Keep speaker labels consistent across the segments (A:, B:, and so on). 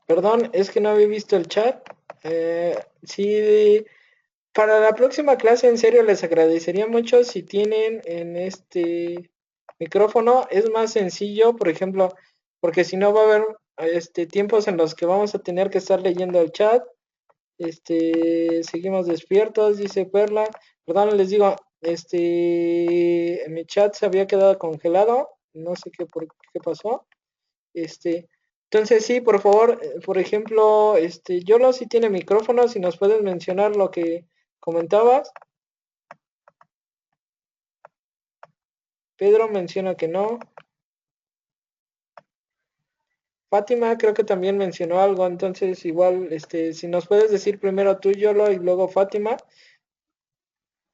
A: Perdón, es que no había visto el chat. Sí, para la próxima clase, en serio, les agradecería mucho si tienen en este micrófono. Es más sencillo, por ejemplo, porque si no va a haber tiempos en los que vamos a tener que estar leyendo el chat. Seguimos despiertos, dice Perla. Perdón, les digo, mi chat se había quedado congelado. No sé qué pasó. Este, entonces sí, por favor, por ejemplo, Yolo sí tiene micrófono, si nos puedes mencionar lo que comentabas. Pedro menciona que no. Fátima creo que también mencionó algo, entonces igual, si nos puedes decir primero tú, Yolo, y luego Fátima.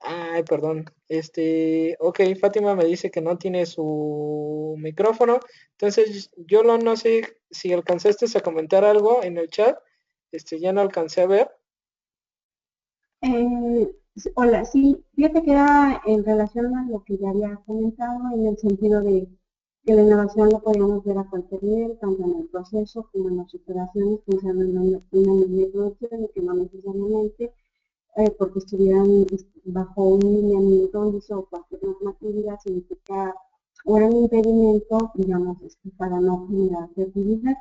A: Ay, perdón. Ok, Fátima me dice que no tiene su micrófono. Entonces, Yolo, no sé si alcanzaste a comentar algo en el chat. Ya no alcancé a ver.
B: Hola, sí, fíjate que era en relación a lo que ya había comentado, en el sentido de que la innovación lo podíamos ver a cualquier nivel, tanto en el proceso como en las operaciones, pensando en una línea de producción, y que no necesariamente porque estuvieran bajo un lineamiento o cualquier normatividad significa o era un impedimento, digamos, para no generar creatividad.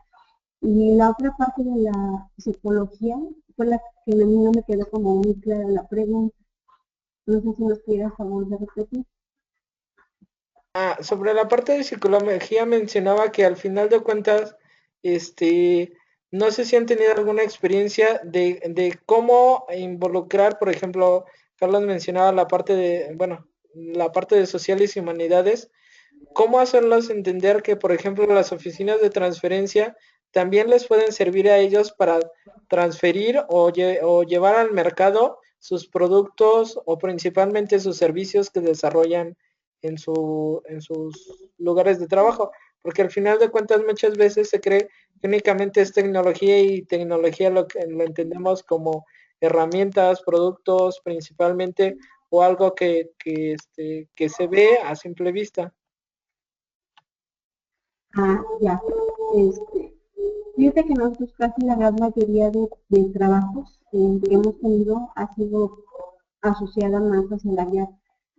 B: Y la otra parte de la psicología fue la que a mí no me quedó como muy clara la pregunta. No sé si nos pidas favor de repetir.
A: Sobre la parte de psicología mencionaba que al final de cuentas, este, no sé si han tenido alguna experiencia de cómo involucrar, por ejemplo, Carlos mencionaba la parte de, bueno, la parte de sociales y humanidades, cómo hacerlos entender que, por ejemplo, las oficinas de transferencia también les pueden servir a ellos para transferir o llevar al mercado sus productos o principalmente sus servicios que desarrollan en sus lugares de trabajo, porque al final de cuentas muchas veces se cree que únicamente es tecnología y tecnología lo entendemos como herramientas, productos principalmente o algo que se ve a simple vista.
B: Ya. Este, Fíjate que nosotros casi la gran mayoría de trabajos que hemos tenido ha sido asociada más hacia el área,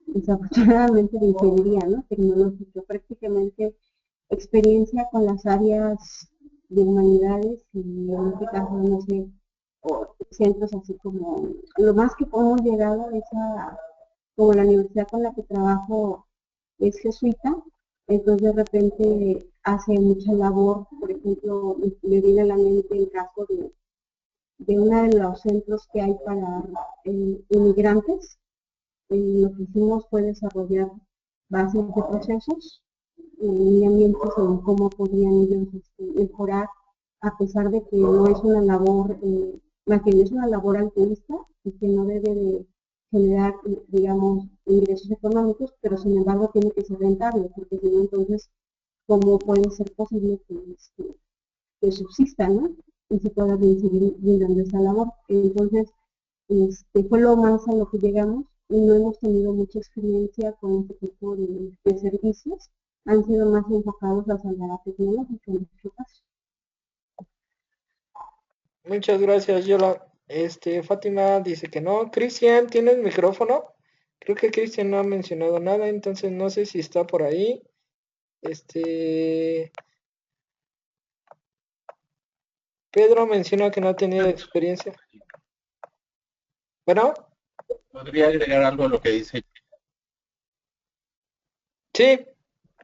B: desafortunadamente, de ingeniería, ¿no? Tecnológica. Prácticamente experiencia con las áreas de humanidades y en este caso, no sé, o centros así como, lo más que hemos llegado es a, como la universidad con la que trabajo es jesuita, entonces de repente hace mucha labor, por ejemplo, me viene a la mente el caso de uno de los centros que hay para inmigrantes. Lo que hicimos fue desarrollar bases de procesos, lineamientos en cómo podrían ellos mejorar, a pesar de que no es una labor, más bien es una labor altruista y que no debe de generar, digamos, ingresos económicos, pero sin embargo tiene que ser rentable, porque si no, entonces, ¿cómo puede ser posible que subsista, ¿no? Y se pueda seguir brindando esa labor. Entonces, fue lo más a lo que llegamos y no hemos tenido mucha experiencia con este tipo de servicios. Han sido más enfocados hacia la tecnológica en nuestro caso.
A: Muchas gracias, Yola. Fátima dice que no. Cristian, ¿tienes micrófono? Creo que Cristian no ha mencionado nada, entonces no sé si está por ahí. Este, Pedro menciona que no ha tenido experiencia. Bueno,
C: Podría agregar algo a lo que dice.
A: sí,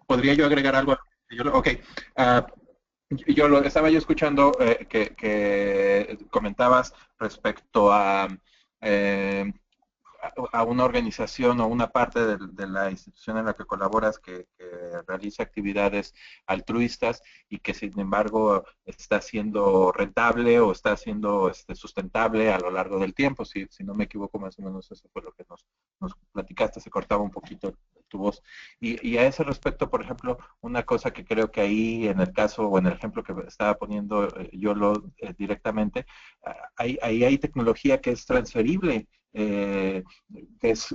C: Podría yo agregar algo a lo que ok. Uh, yo lo estaba yo escuchando que comentabas respecto eh, a una organización o una parte de la institución en la que colaboras que realiza actividades altruistas y que sin embargo está siendo rentable o está siendo sustentable a lo largo del tiempo. Si no me equivoco, más o menos eso fue lo que nos platicaste, se cortaba un poquito tu voz. Y a ese respecto, por ejemplo, una cosa que creo que ahí en el caso o en el ejemplo que estaba poniendo yo directamente, ahí hay tecnología que es transferible que es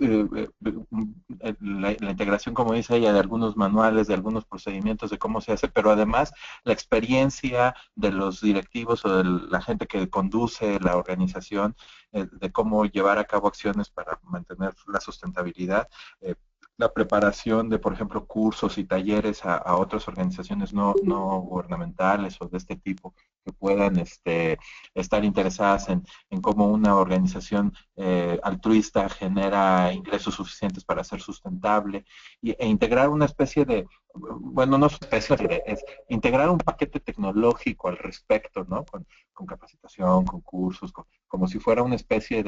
C: la integración, como dice ella, de algunos manuales, de algunos procedimientos de cómo se hace, pero además la experiencia de los directivos o de la gente que conduce la organización, de cómo llevar a cabo acciones para mantener la sustentabilidad. La preparación de, por ejemplo, cursos y talleres a otras organizaciones no gubernamentales o de este tipo que puedan estar interesadas en cómo una organización altruista genera ingresos suficientes para ser sustentable e integrar una especie de, bueno, no especie, es integrar un paquete tecnológico al respecto, ¿no? Con capacitación, con cursos, como si fuera una especie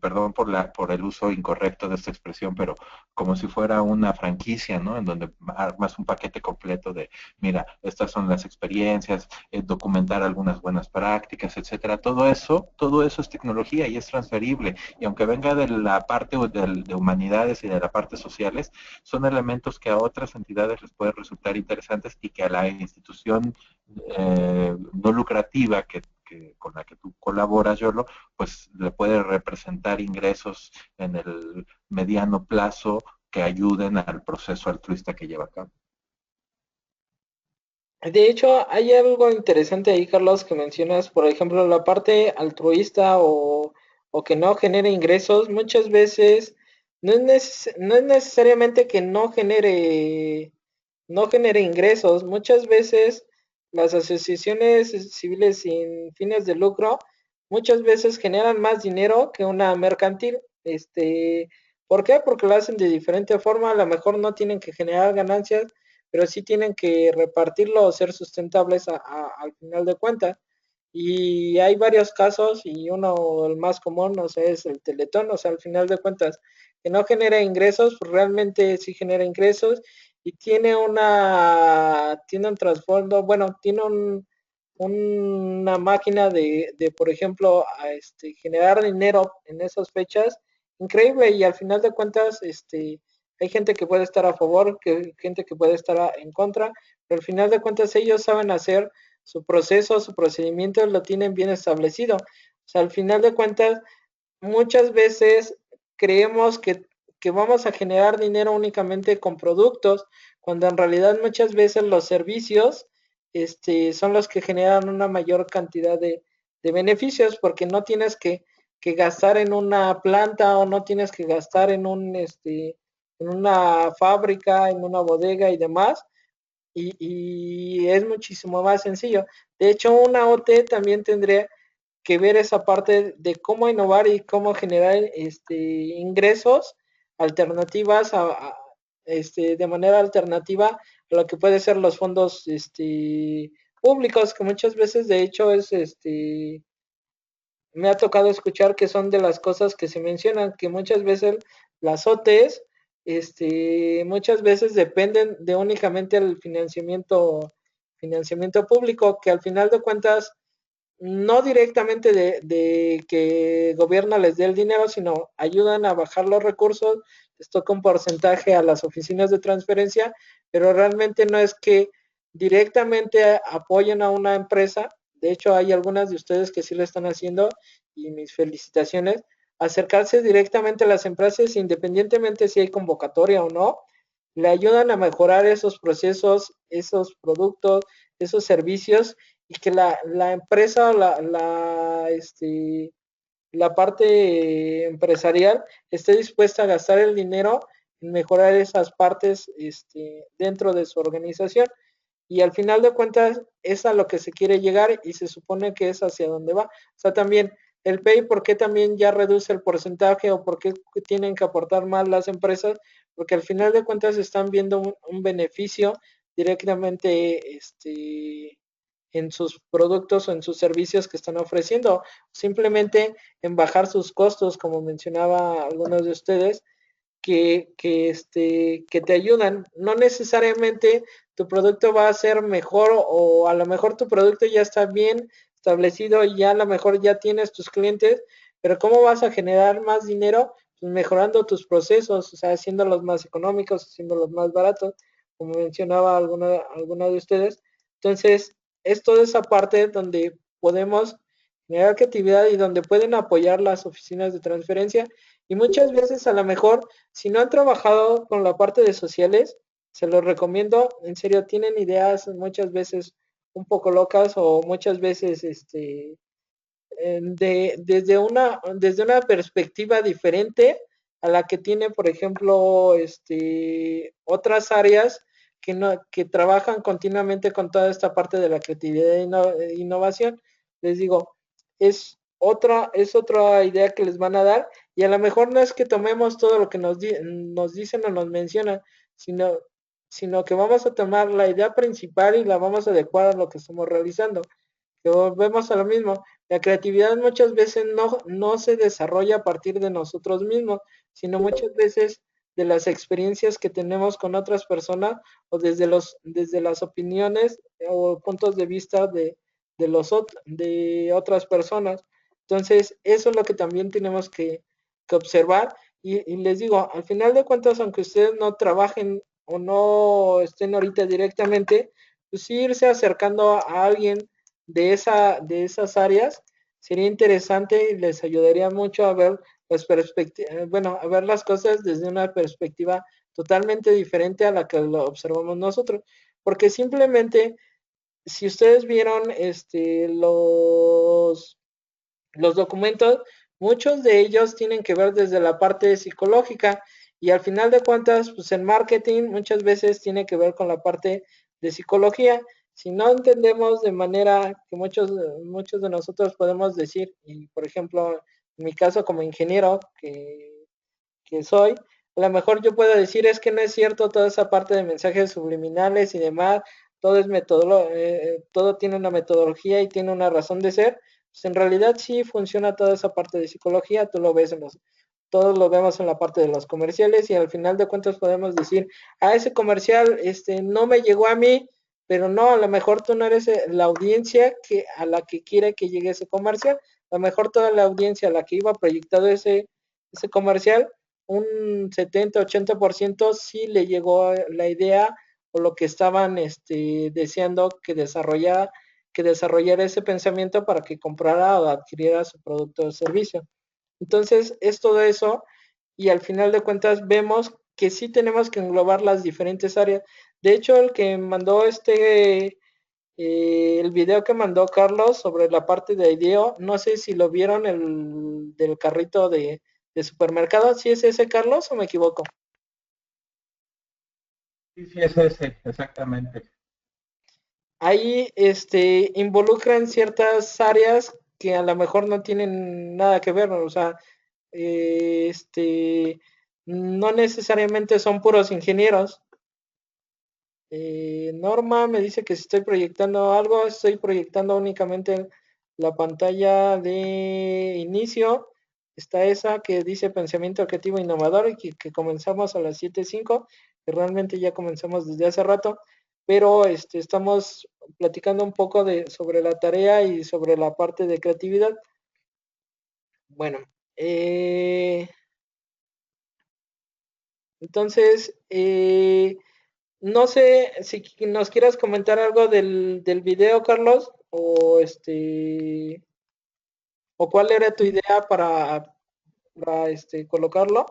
C: perdón por el uso incorrecto de esta expresión, pero como si fuera una franquicia, ¿no? En donde armas un paquete completo de, mira, estas son las experiencias, documentar algunas buenas prácticas, etcétera. Todo eso es tecnología y es transferible. Y aunque venga de la parte de humanidades y de la parte sociales, son elementos que a otras entidades les pueden resultar interesantes y que a la institución no lucrativa con la que tú colaboras, Yolo, pues le puede representar ingresos en el mediano plazo que ayuden al proceso altruista que lleva a cabo.
A: De hecho, hay algo interesante ahí, Carlos, que mencionas, por ejemplo, la parte altruista o que no genere ingresos, muchas veces no es necesariamente que no genere ingresos, muchas veces las asociaciones civiles sin fines de lucro muchas veces generan más dinero que una mercantil. ¿Por qué? Porque lo hacen de diferente forma, a lo mejor no tienen que generar ganancias, pero sí tienen que repartirlo o ser sustentables al final de cuentas. Y hay varios casos y uno, el más común, o sea, es el Teletón, o sea, al final de cuentas, que no genera ingresos, pues realmente sí genera ingresos y tiene un trasfondo, bueno, tiene una máquina por ejemplo, generar dinero en esas fechas, increíble y al final de cuentas, hay gente que puede estar a favor, gente que puede estar en contra, pero al final de cuentas ellos saben hacer su proceso, su procedimiento lo tienen bien establecido. O sea, al final de cuentas, muchas veces creemos que vamos a generar dinero únicamente con productos, cuando en realidad muchas veces los servicios son los que generan una mayor cantidad de beneficios, porque no tienes que gastar en una planta o no tienes que gastar en una fábrica, en una bodega y demás, y es muchísimo más sencillo. De hecho, una OT también tendría que ver esa parte de cómo innovar y cómo generar ingresos alternativas de manera alternativa a lo que puede ser los fondos públicos, que muchas veces de hecho me ha tocado escuchar que son de las cosas que se mencionan, que muchas veces las OTs muchas veces dependen de únicamente el financiamiento público, que al final de cuentas no directamente de que el gobierno les dé el dinero, sino ayudan a bajar los recursos, les toca un porcentaje a las oficinas de transferencia, pero realmente no es que directamente apoyen a una empresa. De hecho, hay algunas de ustedes que sí lo están haciendo y mis felicitaciones. Acercarse directamente a las empresas, independientemente si hay convocatoria o no, le ayudan a mejorar esos procesos, esos productos, esos servicios y que la empresa, la parte empresarial esté dispuesta a gastar el dinero en mejorar esas partes dentro de su organización. Y al final de cuentas es a lo que se quiere llegar y se supone que es hacia donde va. O sea, también el PEI, ¿por qué también ya reduce el porcentaje o por qué tienen que aportar más las empresas? Porque al final de cuentas están viendo un beneficio directamente en sus productos o en sus servicios que están ofreciendo, simplemente en bajar sus costos, como mencionaba algunos de ustedes, que te ayudan. No necesariamente tu producto va a ser mejor o a lo mejor tu producto ya está bien establecido y ya a lo mejor ya tienes tus clientes, pero ¿cómo vas a generar más dinero? Pues mejorando tus procesos, o sea, haciéndolos más económicos, haciéndolos más baratos, como mencionaba alguna de ustedes. Entonces, es toda esa parte donde podemos generar creatividad y donde pueden apoyar las oficinas de transferencia. Y muchas veces a lo mejor, si no han trabajado con la parte de sociales, se los recomiendo, en serio, tienen ideas muchas veces un poco locas o muchas veces desde una perspectiva diferente a la que tiene, por ejemplo, otras áreas que, no, que trabajan continuamente con toda esta parte de la creatividad e innovación. Les digo, es otra idea que les van a dar y a lo mejor no es que tomemos todo lo que nos dicen o nos mencionan, sino, sino que vamos a tomar la idea principal y la vamos a adecuar a lo que estamos realizando. Que volvemos a lo mismo, la creatividad muchas veces no se desarrolla a partir de nosotros mismos, sino muchas veces de las experiencias que tenemos con otras personas o desde las opiniones o puntos de vista de otras personas. Entonces, eso es lo que también tenemos que observar. Y les digo, al final de cuentas, aunque ustedes no trabajen o no estén ahorita directamente, pues sí irse acercando a alguien de esas áreas sería interesante y les ayudaría mucho a ver las bueno, a ver las cosas desde una perspectiva totalmente diferente a la que lo observamos nosotros, porque simplemente si ustedes vieron los documentos, muchos de ellos tienen que ver desde la parte psicológica y al final de cuentas, pues en marketing muchas veces tiene que ver con la parte de psicología. Si no entendemos de manera que muchos de nosotros podemos decir, y por ejemplo, en mi caso como ingeniero que soy, a lo mejor yo puedo decir es que no es cierto toda esa parte de mensajes subliminales y demás, todo tiene una metodología y tiene una razón de ser, pues en realidad sí funciona toda esa parte de psicología, tú lo ves todos lo vemos en la parte de los comerciales y al final de cuentas podemos decir, ese comercial no me llegó a mí, pero no, a lo mejor tú no eres la audiencia a la que quiere que llegue ese comercial, a lo mejor toda la audiencia a la que iba proyectado ese comercial, un 70-80% sí le llegó la idea o lo que estaban deseando que desarrollara ese pensamiento para que comprara o adquiriera su producto o servicio. Entonces, es todo eso y al final de cuentas vemos que sí tenemos que englobar las diferentes áreas. De hecho, el que mandó el video que mandó Carlos sobre la parte de IDEO, no sé si lo vieron el del carrito de supermercado. ¿Sí es ese, Carlos, o me equivoco?
C: Sí, sí, es ese, exactamente.
A: Ahí involucran ciertas áreas que a lo mejor no tienen nada que ver, ¿no? O sea, eh, este, no necesariamente son puros ingenieros. Norma me dice que si estoy proyectando algo, estoy proyectando únicamente la pantalla de inicio. Está esa que dice pensamiento creativo innovador y que comenzamos a las 7:05, que realmente ya comenzamos desde hace rato, pero estamos platicando un poco sobre la tarea y sobre la parte de creatividad. Bueno, entonces, no sé si nos quieras comentar algo del video, Carlos, o cuál era tu idea para colocarlo.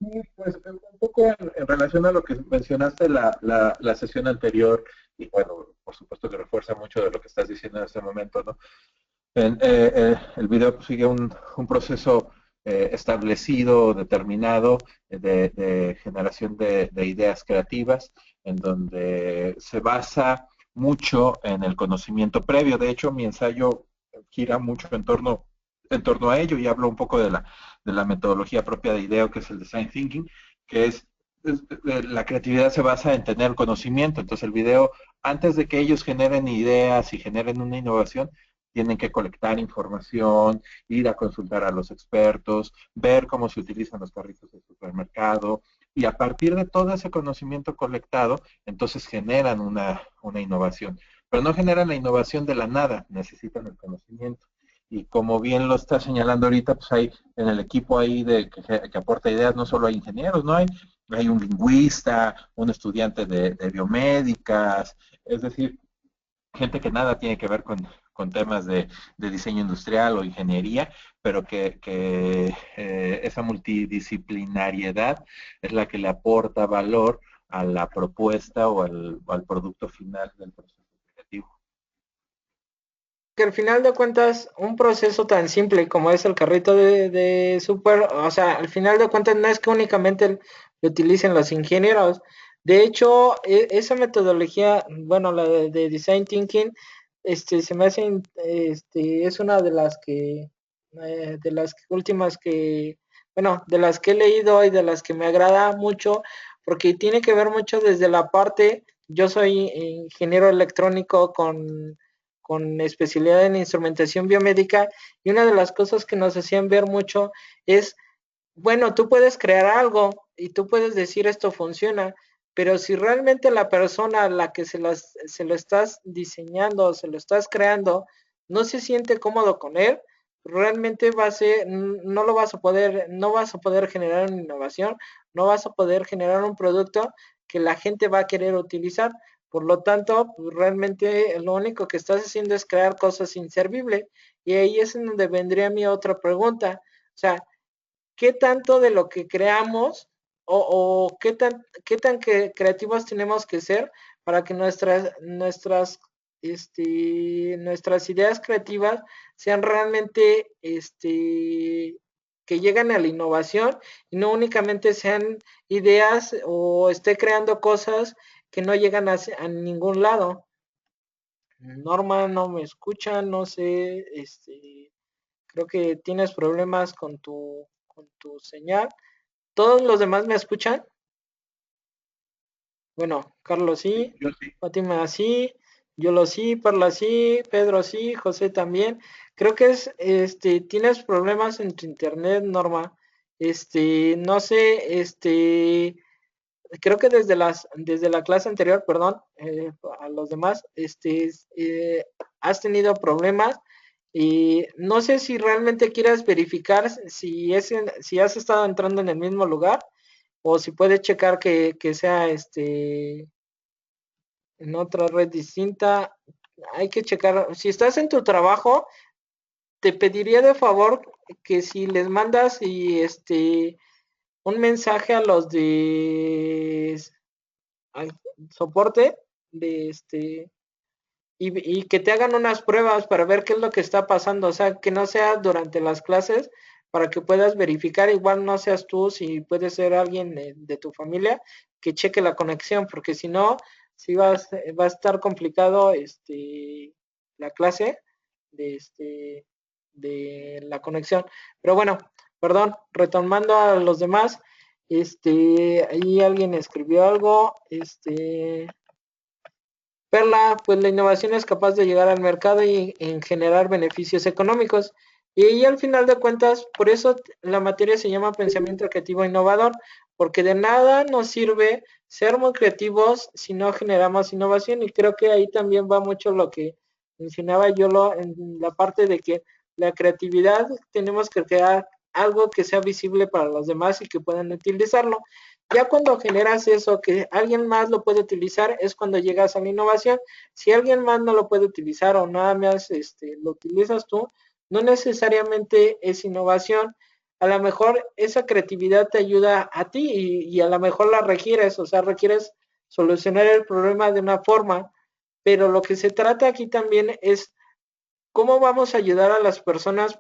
C: Sí, pues un poco en relación a lo que mencionaste la sesión anterior, y bueno, por supuesto que refuerza mucho de lo que estás diciendo en este momento, ¿no? El video pues, sigue un proceso establecido, determinado, de generación de ideas creativas, en donde se basa mucho en el conocimiento previo. De hecho, mi ensayo gira mucho en torno a ello y hablo un poco de la metodología propia de IDEO, que es el Design Thinking, que la creatividad se basa en tener conocimiento. Entonces el video, antes de que ellos generen ideas y generen una innovación, tienen que colectar información, ir a consultar a los expertos, ver cómo se utilizan los carritos del supermercado, y a partir de todo ese conocimiento colectado, entonces generan una innovación. Pero no generan la innovación de la nada, necesitan el conocimiento. Y como bien lo está señalando ahorita, pues hay en el equipo ahí que aporta ideas, no solo hay ingenieros, no hay un lingüista, un estudiante de biomédicas, es decir, gente que nada tiene que ver con temas de diseño industrial o ingeniería, pero que esa multidisciplinariedad es la que le aporta valor a la propuesta o al producto final del proceso creativo.
A: Que al final de cuentas, un proceso tan simple como es el carrito de súper, o sea, al final de cuentas no es que únicamente lo utilicen los ingenieros. De hecho, esa metodología, bueno, la de Design Thinking, se me hace, es una de las últimas que, bueno, de las que he leído y de las que me agrada mucho, porque tiene que ver mucho desde la parte, yo soy ingeniero electrónico con especialidad en instrumentación biomédica, y una de las cosas que nos hacían ver mucho es, bueno, tú puedes crear algo y tú puedes decir esto funciona, pero si realmente la persona a la que se lo estás diseñando, se lo estás creando, no se siente cómodo con él, realmente va a ser, no lo vas a poder, no vas a poder generar una innovación, no vas a poder generar un producto que la gente va a querer utilizar. Por lo tanto, pues, realmente lo único que estás haciendo es crear cosas inservibles. Y ahí es en donde vendría mi otra pregunta. O sea, ¿qué tanto de lo que creamos o qué tan creativos tenemos que ser para que nuestras ideas creativas sean realmente que lleguen a la innovación y no únicamente sean ideas o esté creando cosas que no llegan a ningún lado? Norma, no me escucha, no sé, creo que tienes problemas con tu señal. ¿Todos los demás me escuchan? Bueno, Carlos
C: Sí,
A: sí,
C: yo sí.
A: Fátima sí, Yolo sí, Perla sí, Pedro sí, José también. Creo que tienes problemas en tu internet, Norma. No sé, creo que desde la clase anterior, perdón, a los demás, has tenido problemas y no sé si realmente quieras verificar si has estado entrando en el mismo lugar o si puedes checar que sea en otra red distinta. Hay que checar. Si estás en tu trabajo, te pediría de favor que si les mandas un mensaje a los de al soporte de y que te hagan unas pruebas para ver qué es lo que está pasando, o sea, que no sea durante las clases para que puedas verificar, igual no seas tú, si puede ser alguien de tu familia que cheque la conexión, porque si no, si va a estar complicado la clase de de la conexión. Pero bueno, perdón, retomando a los demás, ahí alguien escribió algo, Perla, pues la innovación es capaz de llegar al mercado y en generar beneficios económicos. Y ahí al final de cuentas, por eso la materia se llama pensamiento creativo innovador, porque de nada nos sirve ser muy creativos si no generamos innovación. Y creo que ahí también va mucho lo que mencionaba yo en la parte de que la creatividad tenemos que crear algo que sea visible para los demás y que puedan utilizarlo. Ya cuando generas eso, que alguien más lo puede utilizar, es cuando llegas a la innovación. Si alguien más no lo puede utilizar o nada más lo utilizas tú, no necesariamente es innovación. A lo mejor esa creatividad te ayuda a ti y a lo mejor la requieres, o sea, requieres solucionar el problema de una forma, pero lo que se trata aquí también es cómo vamos a ayudar a las personas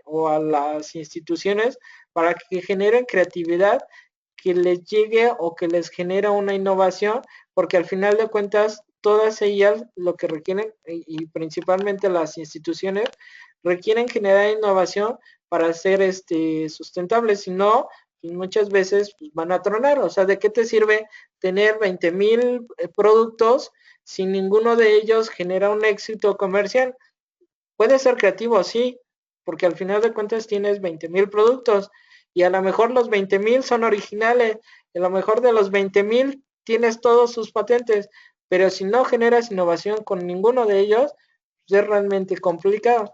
A: o a las instituciones para que generen creatividad que les llegue o que les genera una innovación, porque al final de cuentas todas ellas lo que requieren y principalmente las instituciones requieren generar innovación para ser sustentables, si no, pues muchas veces pues, van a tronar, o sea, ¿de qué te sirve tener 20,000 productos si ninguno de ellos genera un éxito comercial? Puede ser creativo, sí, porque al final de cuentas tienes 20,000 productos y a lo mejor los 20,000 son originales, y a lo mejor de los 20,000 tienes todos sus patentes, pero si no generas innovación con ninguno de ellos, pues es realmente complicado.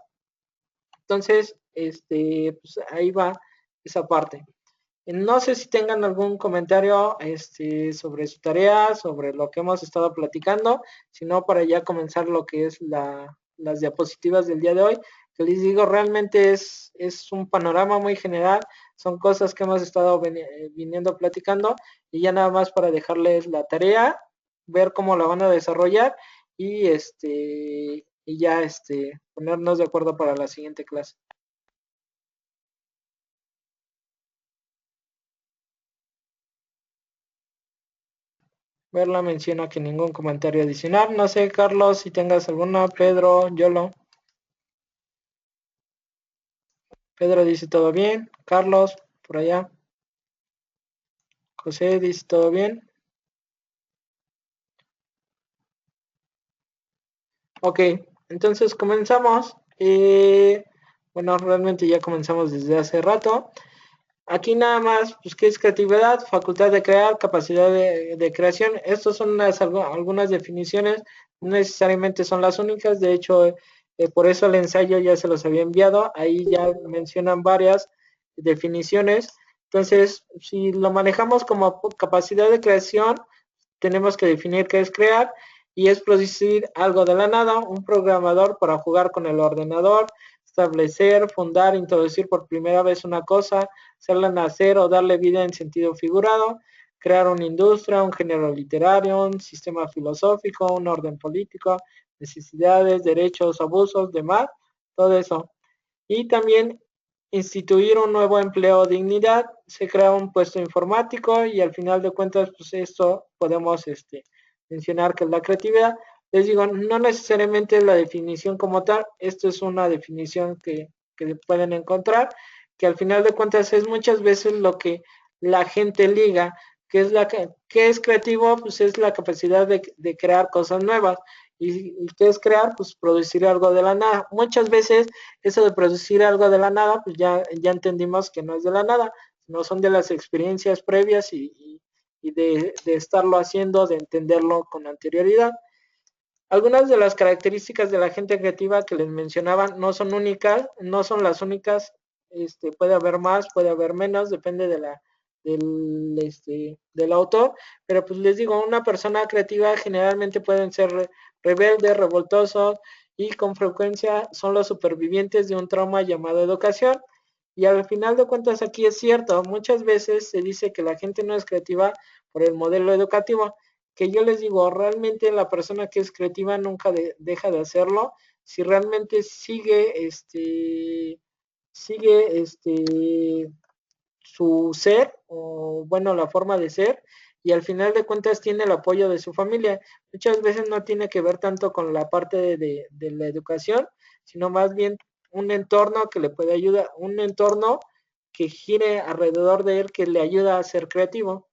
A: Entonces, pues ahí va esa parte. No sé si tengan algún comentario sobre su tarea, sobre lo que hemos estado platicando, sino para ya comenzar lo que es las diapositivas del día de hoy, que les digo, realmente es un panorama muy general, son cosas que hemos estado viniendo platicando, y ya nada más para dejarles la tarea, ver cómo la van a desarrollar, y ya ponernos de acuerdo para la siguiente clase. Verla menciona que ningún comentario adicional. No sé, Carlos, si tengas alguna. Pedro, Yolo. Pedro dice todo bien. Carlos, por allá. José dice todo bien. Ok, entonces comenzamos. Bueno, realmente ya comenzamos desde hace rato. Aquí nada más, pues, ¿qué es creatividad? Facultad de crear, capacidad de creación. Estas son algunas definiciones, no necesariamente son las únicas. De hecho, por eso el ensayo ya se los había enviado. Ahí ya mencionan varias definiciones. Entonces, si lo manejamos como capacidad de creación, tenemos que definir qué es crear, y es producir algo de la nada, un programador para jugar con el ordenador, establecer, fundar, introducir por primera vez una cosa, hacerla nacer o darle vida en sentido figurado, crear una industria, un género literario, un sistema filosófico, un orden político, necesidades, derechos, abusos, demás, todo eso. Y también instituir un nuevo empleo o dignidad, se crea un puesto informático, y al final de cuentas, pues esto podemos mencionar que es la creatividad. Les digo, no necesariamente la definición como tal, esto es una definición que pueden encontrar, que al final de cuentas es muchas veces lo que la gente liga, que es creativo, pues es la capacidad de crear cosas nuevas. ¿Y qué es crear? Pues producir algo de la nada. Muchas veces eso de producir algo de la nada, pues ya entendimos que no es de la nada, no son de las experiencias previas y de estarlo haciendo, de entenderlo con anterioridad. Algunas de las características de la gente creativa que les mencionaba no son únicas, no son las únicas, puede haber más, puede haber menos, depende del autor, pero pues les digo, una persona creativa generalmente pueden ser rebeldes, revoltosos, y con frecuencia son los supervivientes de un trauma llamado educación. Y al final de cuentas aquí es cierto, muchas veces se dice que la gente no es creativa por el modelo educativo, que yo les digo, realmente la persona que es creativa nunca deja de hacerlo, si realmente sigue su ser, o bueno, la forma de ser, y al final de cuentas tiene el apoyo de su familia. Muchas veces no tiene que ver tanto con la parte de la educación, sino más bien un entorno que le puede ayudar, un entorno que gire alrededor de él, que le ayuda a ser creativo.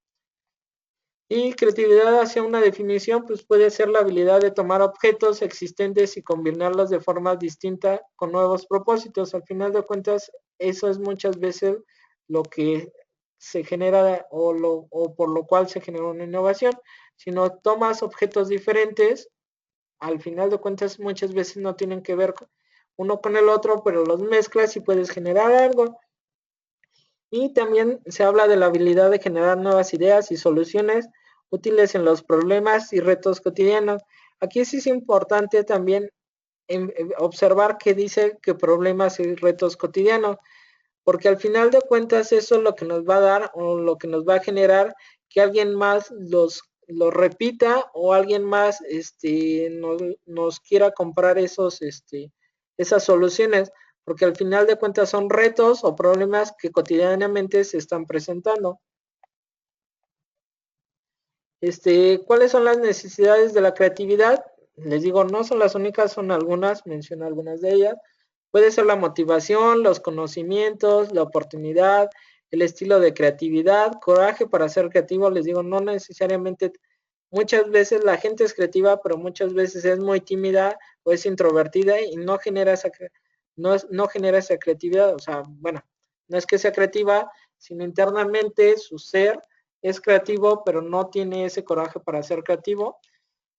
A: Y creatividad, hacia una definición, pues puede ser la habilidad de tomar objetos existentes y combinarlos de forma distinta con nuevos propósitos. Al final de cuentas, eso es muchas veces lo que se genera, o por lo cual se genera una innovación. Si no tomas objetos diferentes, al final de cuentas muchas veces no tienen que ver uno con el otro, pero los mezclas y puedes generar algo. Y también se habla de la habilidad de generar nuevas ideas y soluciones útiles en los problemas y retos cotidianos. Aquí sí es importante también observar que dice que problemas y retos cotidianos, porque al final de cuentas eso es lo que nos va a dar, o lo que nos va a generar que alguien más los repita, o alguien más nos quiera comprar esas soluciones, porque al final de cuentas son retos o problemas que cotidianamente se están presentando. ¿Cuáles son las necesidades de la creatividad? Les digo, no son las únicas, son algunas, menciono algunas de ellas. Puede ser la motivación, los conocimientos, la oportunidad, el estilo de creatividad, coraje para ser creativo. Les digo, no necesariamente, muchas veces la gente es creativa, pero muchas veces es muy tímida o es introvertida y no genera no genera esa creatividad. O sea, bueno, no es que sea creativa, sino internamente su ser es creativo, pero no tiene ese coraje para ser creativo.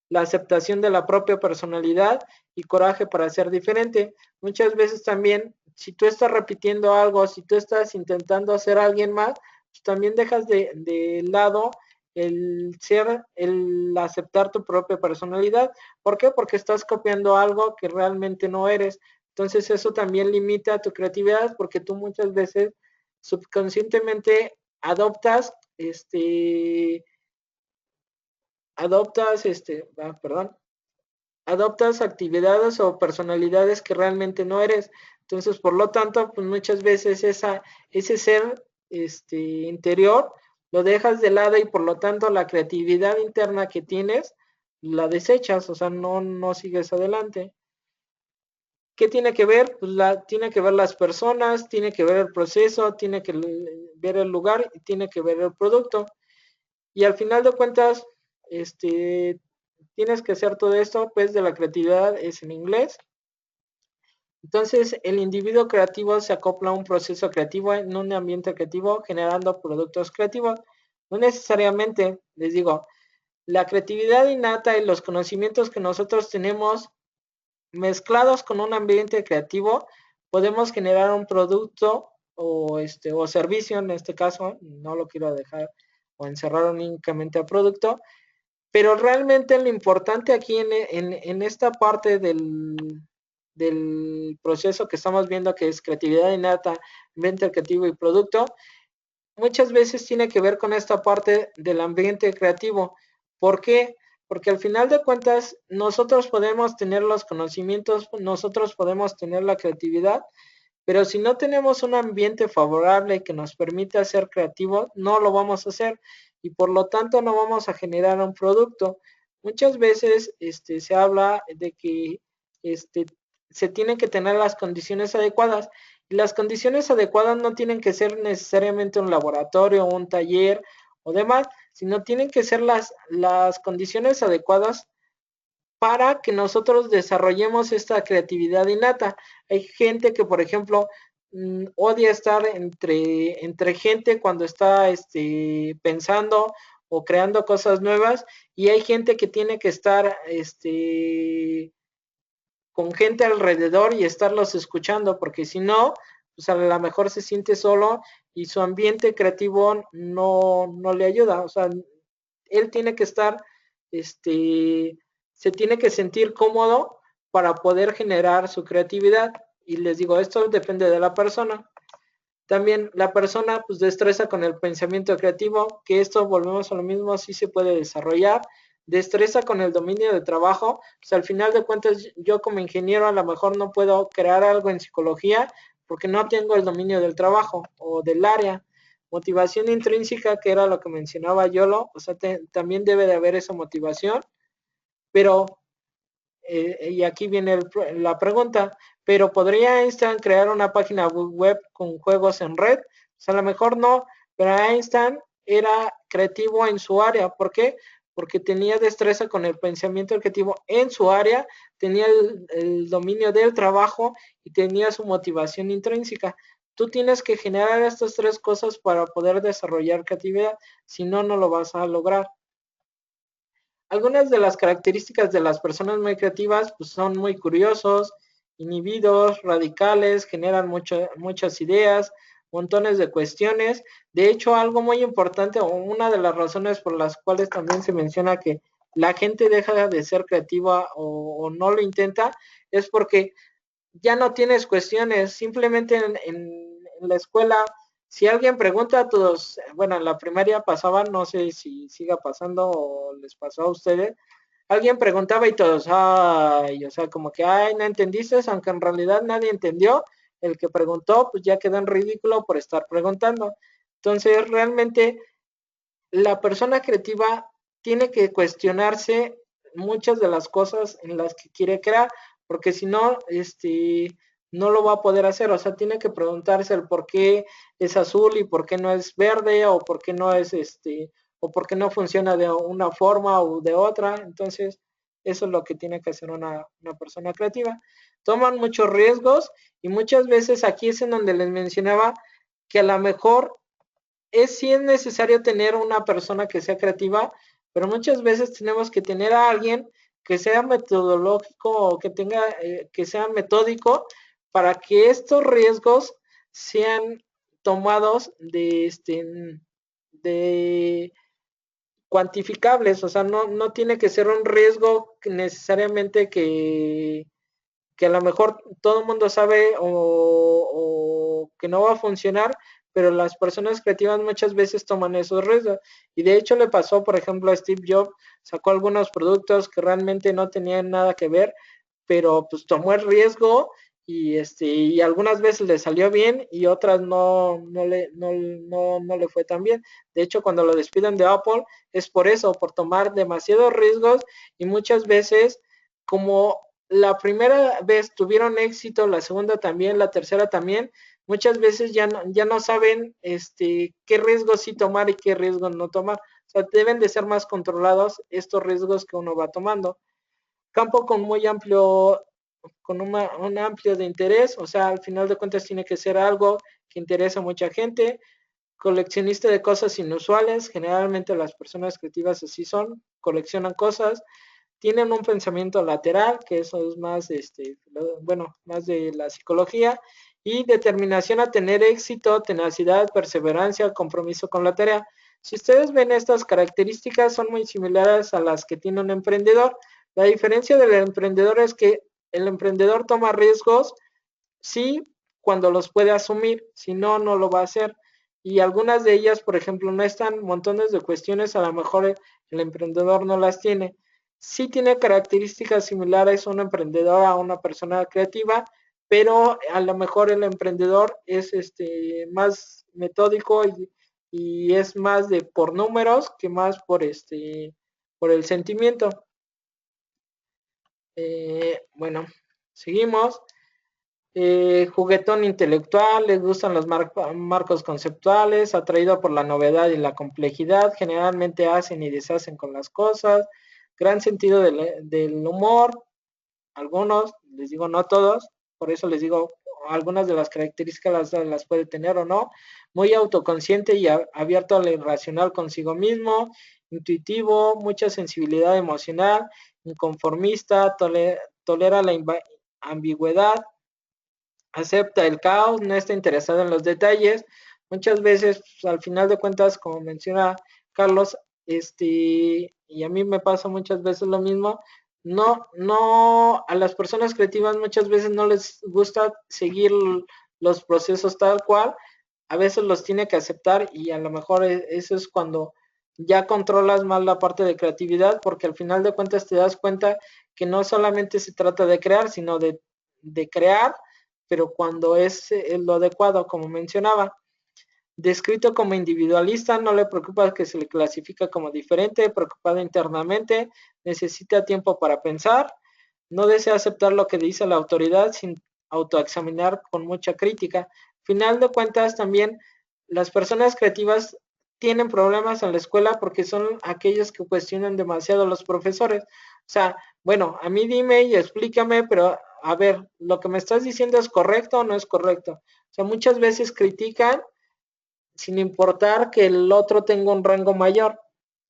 A: La aceptación de la propia personalidad y coraje para ser diferente. Muchas veces también, si tú estás repitiendo algo, si tú estás intentando hacer a alguien más, pues también dejas de lado el aceptar tu propia personalidad. ¿Por qué? Porque estás copiando algo que realmente no eres. Entonces eso también limita tu creatividad porque tú muchas veces subconscientemente adoptas, perdón, adoptas actividades o personalidades que realmente no eres. Entonces, por lo tanto, pues muchas veces ese ser interior lo dejas de lado y por lo tanto la creatividad interna que tienes la desechas, o sea, no sigues adelante. ¿Qué tiene que ver? Pues tiene que ver las personas, tiene que ver el proceso, tiene que ver el lugar y tiene que ver el producto. Y al final de cuentas, tienes que hacer todo esto, pues de la creatividad es en inglés. Entonces, el individuo creativo se acopla a un proceso creativo en un ambiente creativo generando productos creativos. No necesariamente, les digo, la creatividad innata y los conocimientos que nosotros tenemos mezclados con un ambiente creativo, podemos generar un producto o servicio, en este caso, no lo quiero dejar o encerrar únicamente a producto, pero realmente lo importante aquí en esta parte del proceso que estamos viendo, que es creatividad innata, ambiente creativo y producto, muchas veces tiene que ver con esta parte del ambiente creativo. ¿Por qué? Porque al final de cuentas nosotros podemos tener los conocimientos, nosotros podemos tener la creatividad, pero si no tenemos un ambiente favorable que nos permita ser creativos, no lo vamos a hacer y por lo tanto no vamos a generar un producto. Muchas veces se habla de que se tienen que tener las condiciones adecuadas y las condiciones adecuadas no tienen que ser necesariamente un laboratorio, un taller o demás, sino tienen que ser las condiciones adecuadas para que nosotros desarrollemos esta creatividad innata. Hay gente que, por ejemplo, odia estar entre gente cuando está pensando o creando cosas nuevas y hay gente que tiene que estar con gente alrededor y estarlos escuchando porque si no, pues a lo mejor se siente solo y su ambiente creativo no le ayuda. O sea, él tiene que estar, se tiene que sentir cómodo para poder generar su creatividad. Y les digo, esto depende de la persona. También la persona pues destreza con el pensamiento creativo, que esto volvemos a lo mismo, sí se puede desarrollar. Destreza con el dominio de trabajo, pues al final de cuentas yo como ingeniero a lo mejor no puedo crear algo en psicología porque no tengo el dominio del trabajo o del área. Motivación intrínseca, que era lo que mencionaba Yolo, o sea, también debe de haber esa motivación, pero y aquí viene la pregunta, pero ¿podría Einstein crear una página web con juegos en red? Pues a lo mejor no, pero Einstein era creativo en su área. ¿Por qué? Porque tenía destreza con el pensamiento creativo en su área, tenía el dominio del trabajo y tenía su motivación intrínseca. Tú tienes que generar estas tres cosas para poder desarrollar creatividad, si no, no lo vas a lograr. Algunas de las características de las personas muy creativas pues, son muy curiosos, inhibidos, radicales, generan muchas ideas, montones de cuestiones. De hecho, algo muy importante o una de las razones por las cuales también se menciona que la gente deja de ser creativa o no lo intenta es porque ya no tienes cuestiones, simplemente en la escuela, si alguien pregunta a todos, bueno, en la primaria pasaba, no sé si siga pasando o les pasó a ustedes, alguien preguntaba y todos, ay, o sea, como que, ay, no entendiste, aunque en realidad nadie entendió, el que preguntó, pues ya quedó en ridículo por estar preguntando. Entonces, realmente, la persona creativa tiene que cuestionarse muchas de las cosas en las que quiere crear, porque si no, no lo va a poder hacer, o sea, tiene que preguntarse el por qué es azul y por qué no es verde, o por qué no es o por qué no funciona de una forma o de otra, entonces eso es lo que tiene que hacer una persona creativa. Toman muchos riesgos y muchas veces aquí es en donde les mencionaba que a lo mejor sí es necesario tener una persona que sea creativa, pero muchas veces tenemos que tener a alguien que sea metodológico o que tenga, que sea metódico para que estos riesgos sean tomados de cuantificables, o sea, no tiene que ser un riesgo necesariamente que a lo mejor todo el mundo sabe o que no va a funcionar, pero las personas creativas muchas veces toman esos riesgos. Y de hecho le pasó, por ejemplo, a Steve Jobs, sacó algunos productos que realmente no tenían nada que ver, pero pues tomó el riesgo y algunas veces le salió bien y otras no le fue tan bien. De hecho, cuando lo despiden de Apple es por eso, por tomar demasiados riesgos y muchas veces como la primera vez tuvieron éxito, la segunda también, la tercera también, muchas veces ya no saben qué riesgos sí tomar y qué riesgos no tomar. O sea, deben de ser más controlados estos riesgos que uno va tomando. Campo con muy amplio, con un amplio de interés, o sea, al final de cuentas tiene que ser algo que interesa a mucha gente. Coleccionista de cosas inusuales, generalmente las personas creativas así son, coleccionan cosas, tienen un pensamiento lateral, que eso es más, más de la psicología, y determinación a tener éxito, tenacidad, perseverancia, compromiso con la tarea. Si ustedes ven estas características, son muy similares a las que tiene un emprendedor. La diferencia del emprendedor es que el emprendedor toma riesgos, sí, cuando los puede asumir, si no, no lo va a hacer. Y algunas de ellas, por ejemplo, no están, montones de cuestiones, a lo mejor el emprendedor no las tiene. Sí tiene características similares a un emprendedor, a una persona creativa, pero a lo mejor el emprendedor es más metódico y es más de por números que más por el sentimiento. Bueno, seguimos. Juguetón intelectual, les gustan los marcos conceptuales, atraído por la novedad y la complejidad, generalmente hacen y deshacen con las cosas, gran sentido del humor, algunos, les digo no todos, por eso les digo algunas de las características las puede tener o no, muy autoconsciente y abierto a lo irracional consigo mismo, intuitivo, mucha sensibilidad emocional, inconformista, tolera la ambigüedad, acepta el caos, no está interesado en los detalles. Muchas veces, pues, al final de cuentas, como menciona Carlos, y a mí me pasa muchas veces lo mismo, a las personas creativas muchas veces no les gusta seguir los procesos tal cual, a veces los tiene que aceptar y a lo mejor eso es cuando ya controlas más la parte de creatividad, porque al final de cuentas te das cuenta que no solamente se trata de crear, sino de crear, pero cuando es lo adecuado, como mencionaba. Descrito como individualista, no le preocupa que se le clasifica como diferente, preocupado internamente, necesita tiempo para pensar, no desea aceptar lo que dice la autoridad sin autoexaminar con mucha crítica. Final de cuentas, también las personas creativas tienen problemas en la escuela porque son aquellos que cuestionan demasiado a los profesores. O sea, bueno, a mí dime y explícame, pero a ver, ¿lo que me estás diciendo es correcto o no es correcto? O sea, muchas veces critican sin importar que el otro tenga un rango mayor.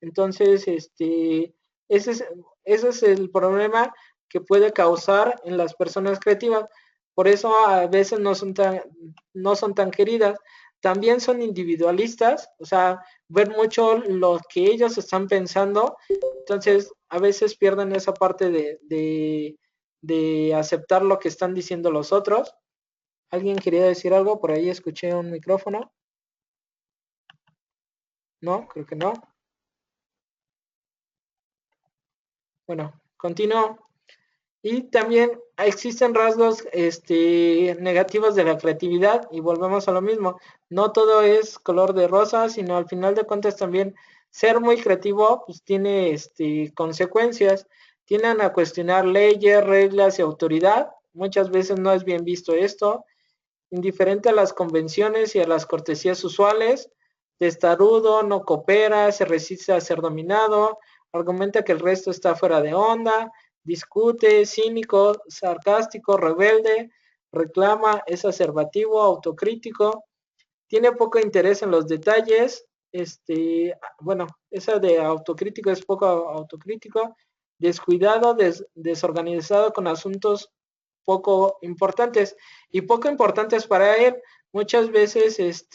A: Entonces, ese es, ese es el problema que puede causar en las personas creativas. Por eso a veces no son tan queridas. También son individualistas, o sea, ven mucho lo que ellos están pensando. Entonces, a veces pierden esa parte de aceptar lo que están diciendo los otros. ¿Alguien quería decir algo? Por ahí escuché un micrófono. No, creo que no. Bueno, continúo. Y también existen rasgos negativos de la creatividad y volvemos a lo mismo. No todo es color de rosa, sino al final de cuentas también ser muy creativo pues tiene consecuencias. Tienden a cuestionar leyes, reglas y autoridad. Muchas veces no es bien visto esto. Indiferente a las convenciones y a las cortesías usuales, testarudo, no coopera, se resiste a ser dominado, argumenta que el resto está fuera de onda, discute, cínico, sarcástico, rebelde, reclama, es aservativo, autocrítico, tiene poco interés en los detalles, bueno, esa de autocrítico es poco autocrítico, descuidado, desorganizado con asuntos poco importantes y poco importantes para él. Muchas veces,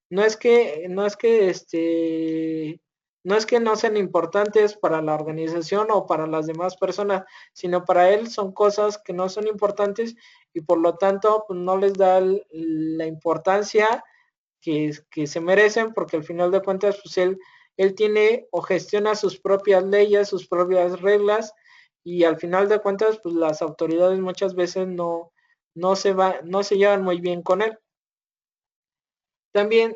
A: no es que no es que no sean importantes para la organización o para las demás personas, sino para él son cosas que no son importantes y por lo tanto pues, no les da la importancia que se merecen, porque al final de cuentas pues él tiene o gestiona sus propias leyes, sus propias reglas, y al final de cuentas pues las autoridades muchas veces no se llevan muy bien con él. También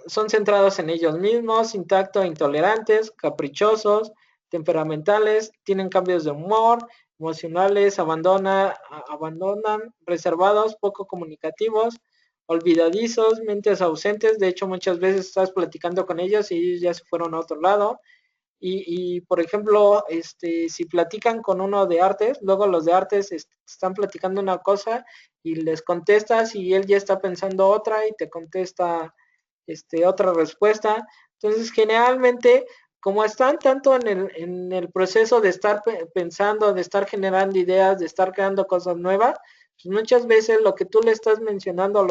A: son centrados en ellos mismos, sin tacto, intolerantes, caprichosos, temperamentales, tienen cambios de humor, emocionales, abandonan, reservados, poco comunicativos, olvidadizos, mentes ausentes. De hecho, muchas veces estás platicando con ellos y ellos ya se fueron a otro lado. Por ejemplo, si platican con uno de artes, luego los de artes están platicando una cosa y les contestas y él ya está pensando otra y te contesta otra respuesta. Entonces, generalmente, como están tanto en el proceso de estar pensando, de estar generando ideas, de estar creando cosas nuevas, pues muchas veces lo que tú le estás mencionando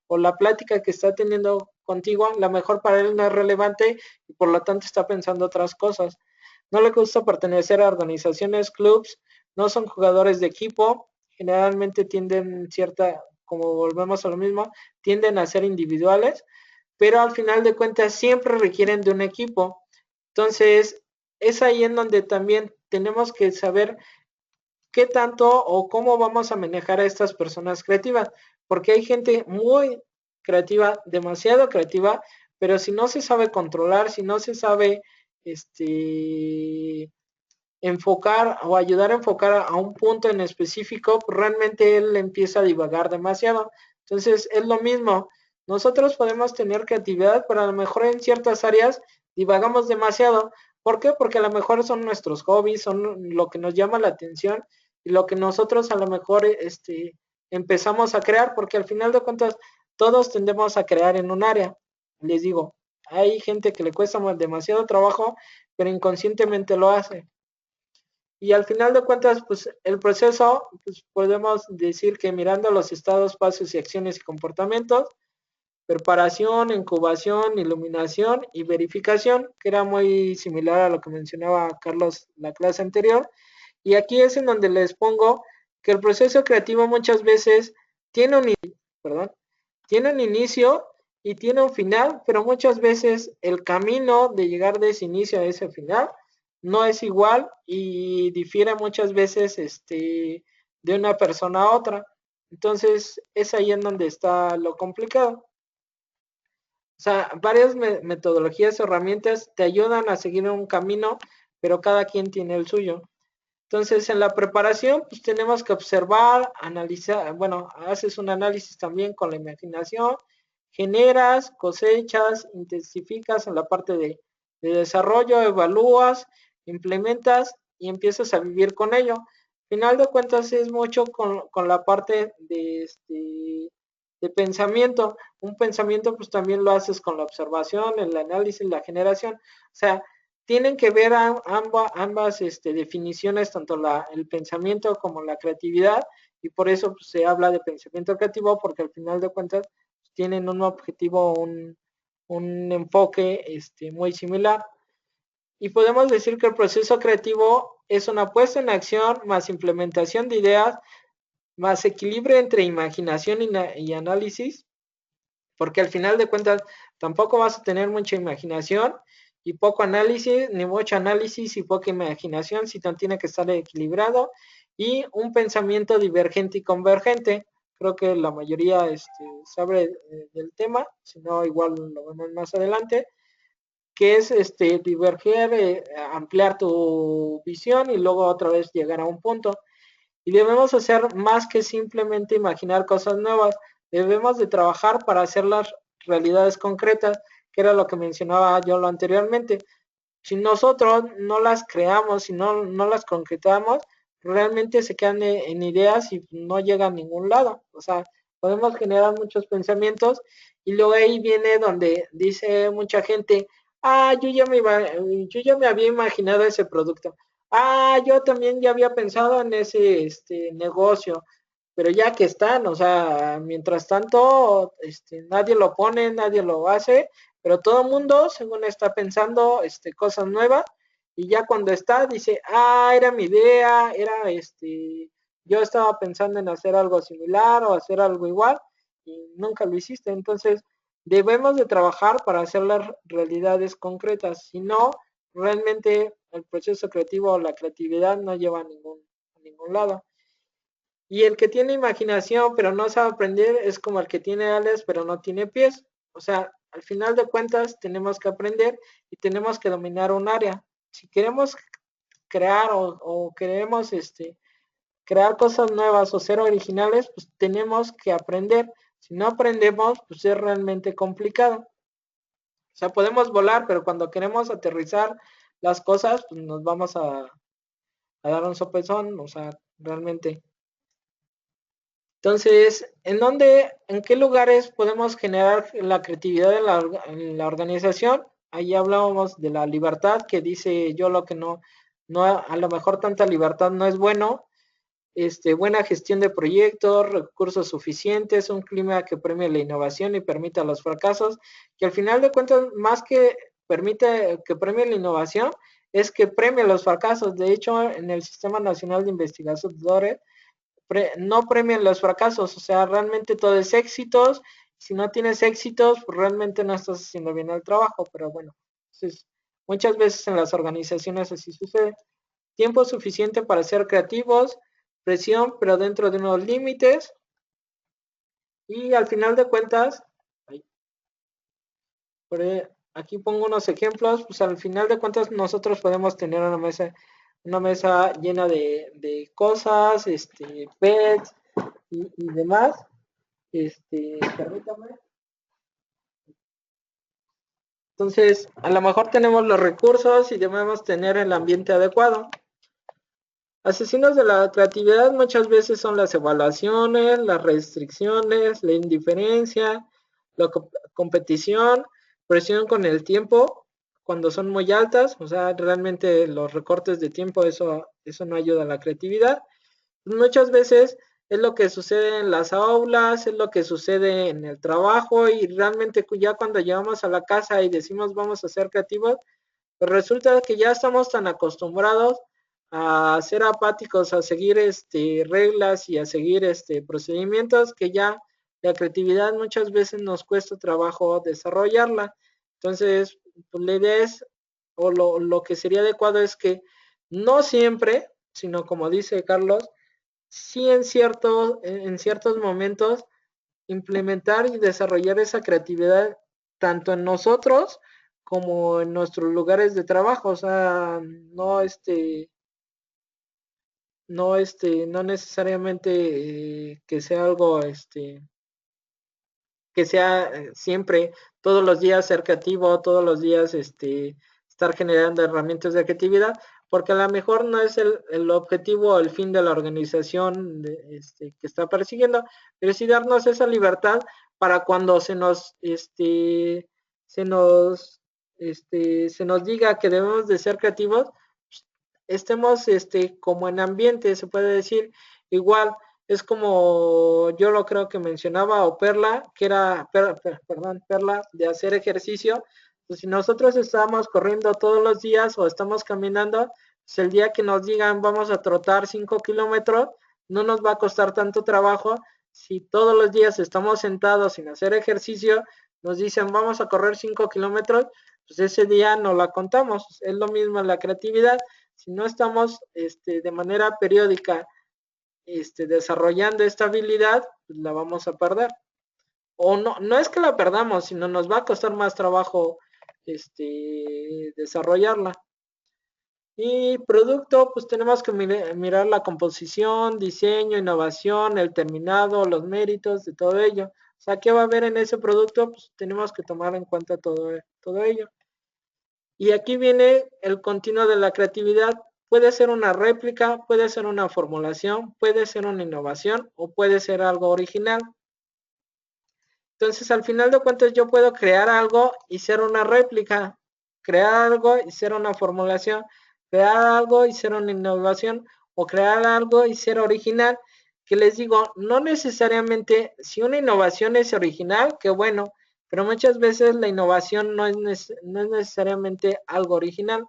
A: o la plática que está teniendo contigo, la mejor para él no es relevante y por lo tanto está pensando otras cosas. No le gusta pertenecer a organizaciones, clubs, no son jugadores de equipo, generalmente tienden como volvemos a lo mismo, tienden a ser individuales, pero al final de cuentas siempre requieren de un equipo. Entonces, es ahí en donde también tenemos que saber qué tanto o cómo vamos a manejar a estas personas creativas, porque hay gente muy creativa, demasiado creativa, pero si no se sabe controlar, si no se sabe enfocar o ayudar a enfocar a un punto en específico, pues realmente él empieza a divagar demasiado. Entonces, es lo mismo. Nosotros podemos tener creatividad, pero a lo mejor en ciertas áreas divagamos demasiado. ¿Por qué? Porque a lo mejor son nuestros hobbies, son lo que nos llama la atención y lo que nosotros a lo mejor empezamos a crear, porque al final de cuentas todos tendemos a crear en un área. Les digo, hay gente que le cuesta demasiado trabajo, pero inconscientemente lo hace. Y al final de cuentas, pues el proceso, pues podemos decir que mirando los estados, pasos y acciones y comportamientos, preparación, incubación, iluminación y verificación, que era muy similar a lo que mencionaba Carlos la clase anterior. Y aquí es en donde les pongo que el proceso creativo muchas veces tiene tiene un inicio y tiene un final, pero muchas veces el camino de llegar de ese inicio a ese final no es igual y difiere muchas veces de una persona a otra. Entonces es ahí en donde está lo complicado. O sea, varias metodologías o herramientas te ayudan a seguir un camino, pero cada quien tiene el suyo. Entonces, en la preparación, pues tenemos que observar, analizar, bueno, haces un análisis también con la imaginación, generas, cosechas, intensificas en la parte de desarrollo, evalúas, implementas y empiezas a vivir con ello. Final de cuentas es mucho con la parte de pensamiento. Un pensamiento pues también lo haces con la observación, el análisis, la generación. O sea, tienen que ver ambas definiciones, tanto el pensamiento como la creatividad, y por eso pues, se habla de pensamiento creativo, porque al final de cuentas pues, tienen un objetivo, un enfoque muy similar. Y podemos decir que el proceso creativo es una puesta en acción más implementación de ideas, más equilibrio entre imaginación y análisis, porque al final de cuentas tampoco vas a tener mucha imaginación y poco análisis, ni mucho análisis y poca imaginación, sino tiene que estar equilibrado, y un pensamiento divergente y convergente. Creo que la mayoría sabe del tema, si no igual lo vemos más adelante, que es diverger, ampliar tu visión y luego otra vez llegar a un punto. Y debemos hacer más que simplemente imaginar cosas nuevas, debemos de trabajar para hacer las realidades concretas, que era lo que mencionaba yo lo anteriormente. Si nosotros no las creamos, si no las concretamos, realmente se quedan en ideas y no llegan a ningún lado. O sea, podemos generar muchos pensamientos y luego ahí viene donde dice mucha gente, yo ya me había imaginado ese producto. Yo también ya había pensado en ese negocio. pero ya que están, o sea, mientras tanto, nadie lo pone, nadie lo hace, pero todo el mundo, según está pensando, cosas nuevas, y ya cuando está, dice, era mi idea, yo estaba pensando en hacer algo similar o hacer algo igual, y nunca lo hiciste. Entonces, debemos de trabajar para hacer las realidades concretas, si no, realmente el proceso creativo o la creatividad no lleva a ningún lado. Y el que tiene imaginación pero no sabe aprender es como el que tiene alas pero no tiene pies. O sea, al final de cuentas tenemos que aprender y tenemos que dominar un área. Si queremos crear o queremos crear cosas nuevas o ser originales, pues tenemos que aprender. Si no aprendemos, pues es realmente complicado. O sea, podemos volar, pero cuando queremos aterrizar las cosas, pues nos vamos a dar un sopezón, o sea, realmente. Entonces, en qué lugares podemos generar la creatividad en la organización? Ahí hablábamos de la libertad, que dice yo lo que no, a lo mejor tanta libertad no es bueno. Buena gestión de proyectos, recursos suficientes, un clima que premie la innovación y permita los fracasos, que al final de cuentas, más que permite que premie la innovación, es que premie los fracasos. De hecho, en el Sistema Nacional de Investigación no premian los fracasos, o sea, realmente todo es éxitos. Si no tienes éxitos, pues realmente no estás haciendo bien el trabajo, pero bueno, entonces, muchas veces en las organizaciones así sucede. Tiempo suficiente para ser creativos, presión, pero dentro de unos límites. Y al final de cuentas, aquí pongo unos ejemplos, pues al final de cuentas nosotros podemos tener una mesa llena de cosas, pets y demás. Permítame. Entonces, a lo mejor tenemos los recursos y debemos tener el ambiente adecuado. Asesinos de la creatividad muchas veces son las evaluaciones, las restricciones, la indiferencia, la competición, presión con el tiempo, cuando son muy altas, o sea, realmente los recortes de tiempo, eso no ayuda a la creatividad. Muchas veces es lo que sucede en las aulas, es lo que sucede en el trabajo y realmente ya cuando llegamos a la casa y decimos vamos a ser creativos, pues resulta que ya estamos tan acostumbrados a ser apáticos, a seguir reglas y a seguir procedimientos que ya la creatividad muchas veces nos cuesta trabajo desarrollarla. Entonces, pues la idea es, o lo que sería adecuado es que no siempre, sino como dice Carlos, sí en ciertos momentos implementar y desarrollar esa creatividad tanto en nosotros como en nuestros lugares de trabajo, o sea, no necesariamente que sea algo, que sea siempre, todos los días ser creativo, todos los días, estar generando herramientas de creatividad, porque a lo mejor no es el objetivo o el fin de la organización que está persiguiendo, pero sí darnos esa libertad para cuando se nos, se nos diga que debemos de ser creativos, estemos como en ambiente, se puede decir, igual es como yo lo creo que mencionaba, o Perla, que era, perdón, Perla, de hacer ejercicio. Pues si nosotros estamos corriendo todos los días o estamos caminando, pues el día que nos digan vamos a trotar 5 kilómetros, no nos va a costar tanto trabajo. Si todos los días estamos sentados sin hacer ejercicio, nos dicen vamos a correr 5 kilómetros, pues ese día no la contamos. Es lo mismo en la creatividad. Si no estamos de manera periódica desarrollando esta habilidad, pues la vamos a perder. O no es que la perdamos, sino nos va a costar más trabajo desarrollarla. Y producto, pues tenemos que mirar la composición, diseño, innovación, el terminado, los méritos de todo ello. O sea, ¿qué va a haber en ese producto? Pues tenemos que tomar en cuenta todo ello. Y aquí viene el continuo de la creatividad. Puede ser una réplica, puede ser una formulación, puede ser una innovación o puede ser algo original. Entonces, al final de cuentas, yo puedo crear algo y ser una réplica, crear algo y ser una formulación, crear algo y ser una innovación o crear algo y ser original. que les digo, no necesariamente, si una innovación es original, qué bueno, pero muchas veces la innovación no es necesariamente algo original.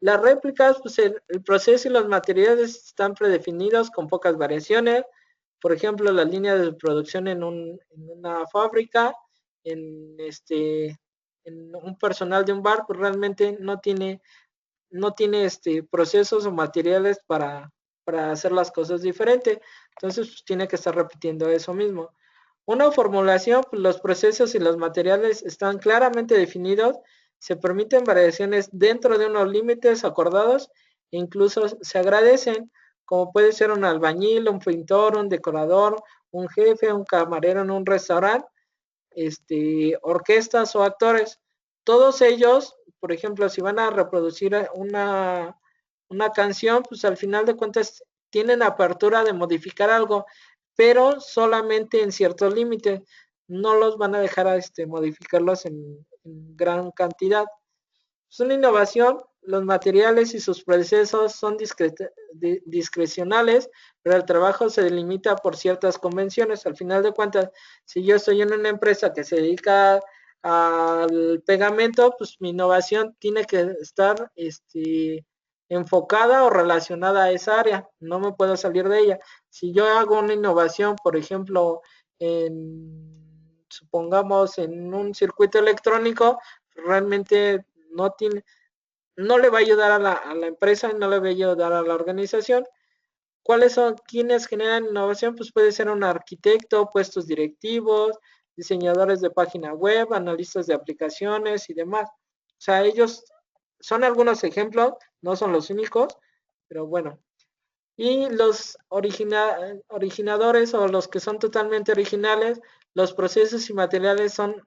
A: Las réplicas, pues el proceso y los materiales están predefinidos con pocas variaciones. Por ejemplo, las líneas de producción en una fábrica, en en un personal de un bar, pues realmente no tiene procesos o materiales para hacer las cosas diferente. Entonces, pues, tiene que estar repitiendo eso mismo. Una formulación, pues, los procesos y los materiales están claramente definidos, se permiten variaciones dentro de unos límites acordados e incluso se agradecen, como puede ser un albañil, un pintor, un decorador, un jefe, un camarero en un restaurante, orquestas o actores. Todos ellos, por ejemplo, si van a reproducir una canción, pues al final de cuentas tienen apertura de modificar algo, pero solamente en ciertos límites. No los van a dejar modificarlos en gran cantidad. Es una innovación, los materiales y sus procesos son discrecionales, pero el trabajo se delimita por ciertas convenciones. Al final de cuentas, si yo estoy en una empresa que se dedica al pegamento, pues mi innovación tiene que estar enfocada o relacionada a esa área. No me puedo salir de ella. Si yo hago una innovación, por ejemplo, supongamos en un circuito electrónico, realmente no le va a ayudar a la empresa, no le va a ayudar a la organización. ¿Cuáles son quienes generan innovación? Pues puede ser un arquitecto, puestos directivos, diseñadores de página web, analistas de aplicaciones y demás. O sea, ellos son algunos ejemplos, no son los únicos, pero bueno. Y los originadores o los que son totalmente originales, los procesos y materiales son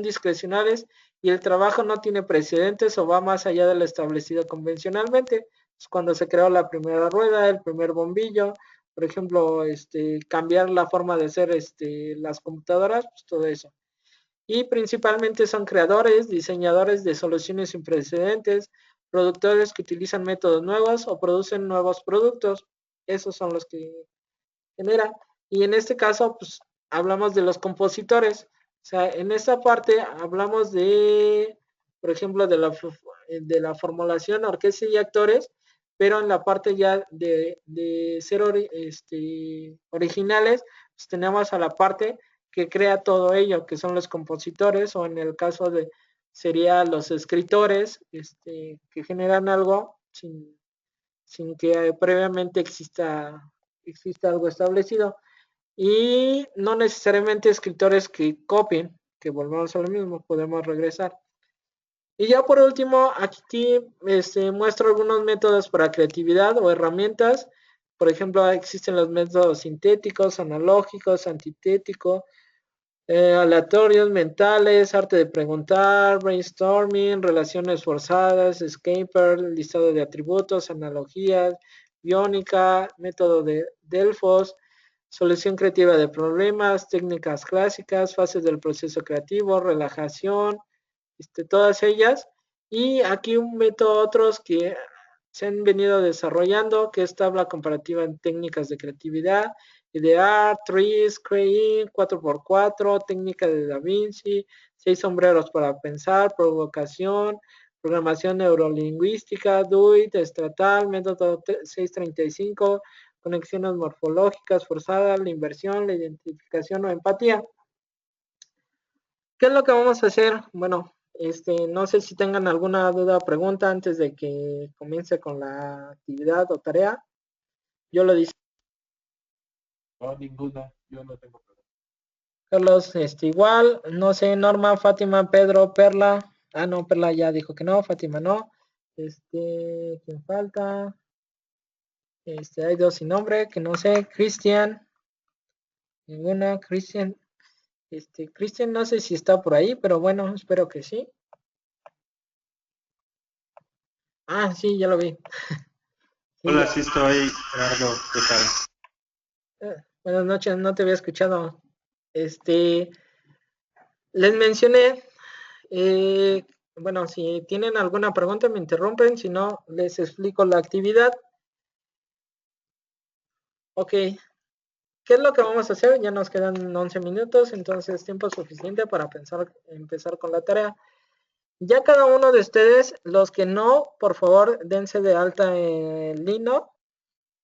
A: discrecionales y el trabajo no tiene precedentes o va más allá de lo establecido convencionalmente. Es cuando se creó la primera rueda, el primer bombillo, por ejemplo, cambiar la forma de hacer las computadoras, pues todo eso. Y principalmente son creadores, diseñadores de soluciones sin precedentes, productores que utilizan métodos nuevos o producen nuevos productos. Esos son los que generan. Y en este caso, pues hablamos de los compositores. O sea, en esta parte hablamos de, por ejemplo, de la formulación, orquesta y actores, pero en la parte ya de ser originales, pues tenemos a la parte que crea todo ello, que son los compositores, o en el caso de, sería los escritores, que generan algo sin que previamente exista algo establecido. Y no necesariamente escritores que copien, que volvamos a lo mismo, podemos regresar. Y ya por último, aquí muestro algunos métodos para creatividad o herramientas. Por ejemplo, existen los métodos sintéticos, analógicos, antitéticos, aleatorios, mentales, arte de preguntar, brainstorming, relaciones forzadas, escaper, listado de atributos, analogías, biónica, método de Delfos, solución creativa de problemas, técnicas clásicas, fases del proceso creativo, relajación, todas ellas. Y aquí meto otros que se han venido desarrollando, que es tabla comparativa en técnicas de creatividad, idear, trees, Crane, 4x4, técnica de Da Vinci, 6 sombreros para pensar, provocación, programación neurolingüística, DUIT, estratal, método 635, conexiones morfológicas forzadas, la inversión, la identificación o empatía. ¿Qué es lo que vamos a hacer? Bueno, no sé si tengan alguna duda o pregunta antes de que comience con la actividad o tarea. Yo lo dice.
C: No, ninguna, yo no tengo problema.
A: Carlos, igual, no sé, Norma, Fátima, Pedro, Perla. Ah, no, Perla ya dijo que no, Fátima no. ¿Quién falta? Hay dos sin nombre, que no sé, Cristian. Ninguna, Cristian. Cristian no sé si está por ahí, pero bueno, espero que sí. Ah, sí, ya lo vi.
D: Hola, sí estoy, Gerardo, ¿qué tal?
A: Buenas noches, no te había escuchado. Les mencioné, bueno, si tienen alguna pregunta me interrumpen, si no, les explico la actividad. Ok, ¿Qué es lo que vamos a hacer? Ya nos quedan 11 minutos, entonces tiempo suficiente para empezar con la tarea. Ya cada uno de ustedes, los que no, por favor, dense de alta en Lino,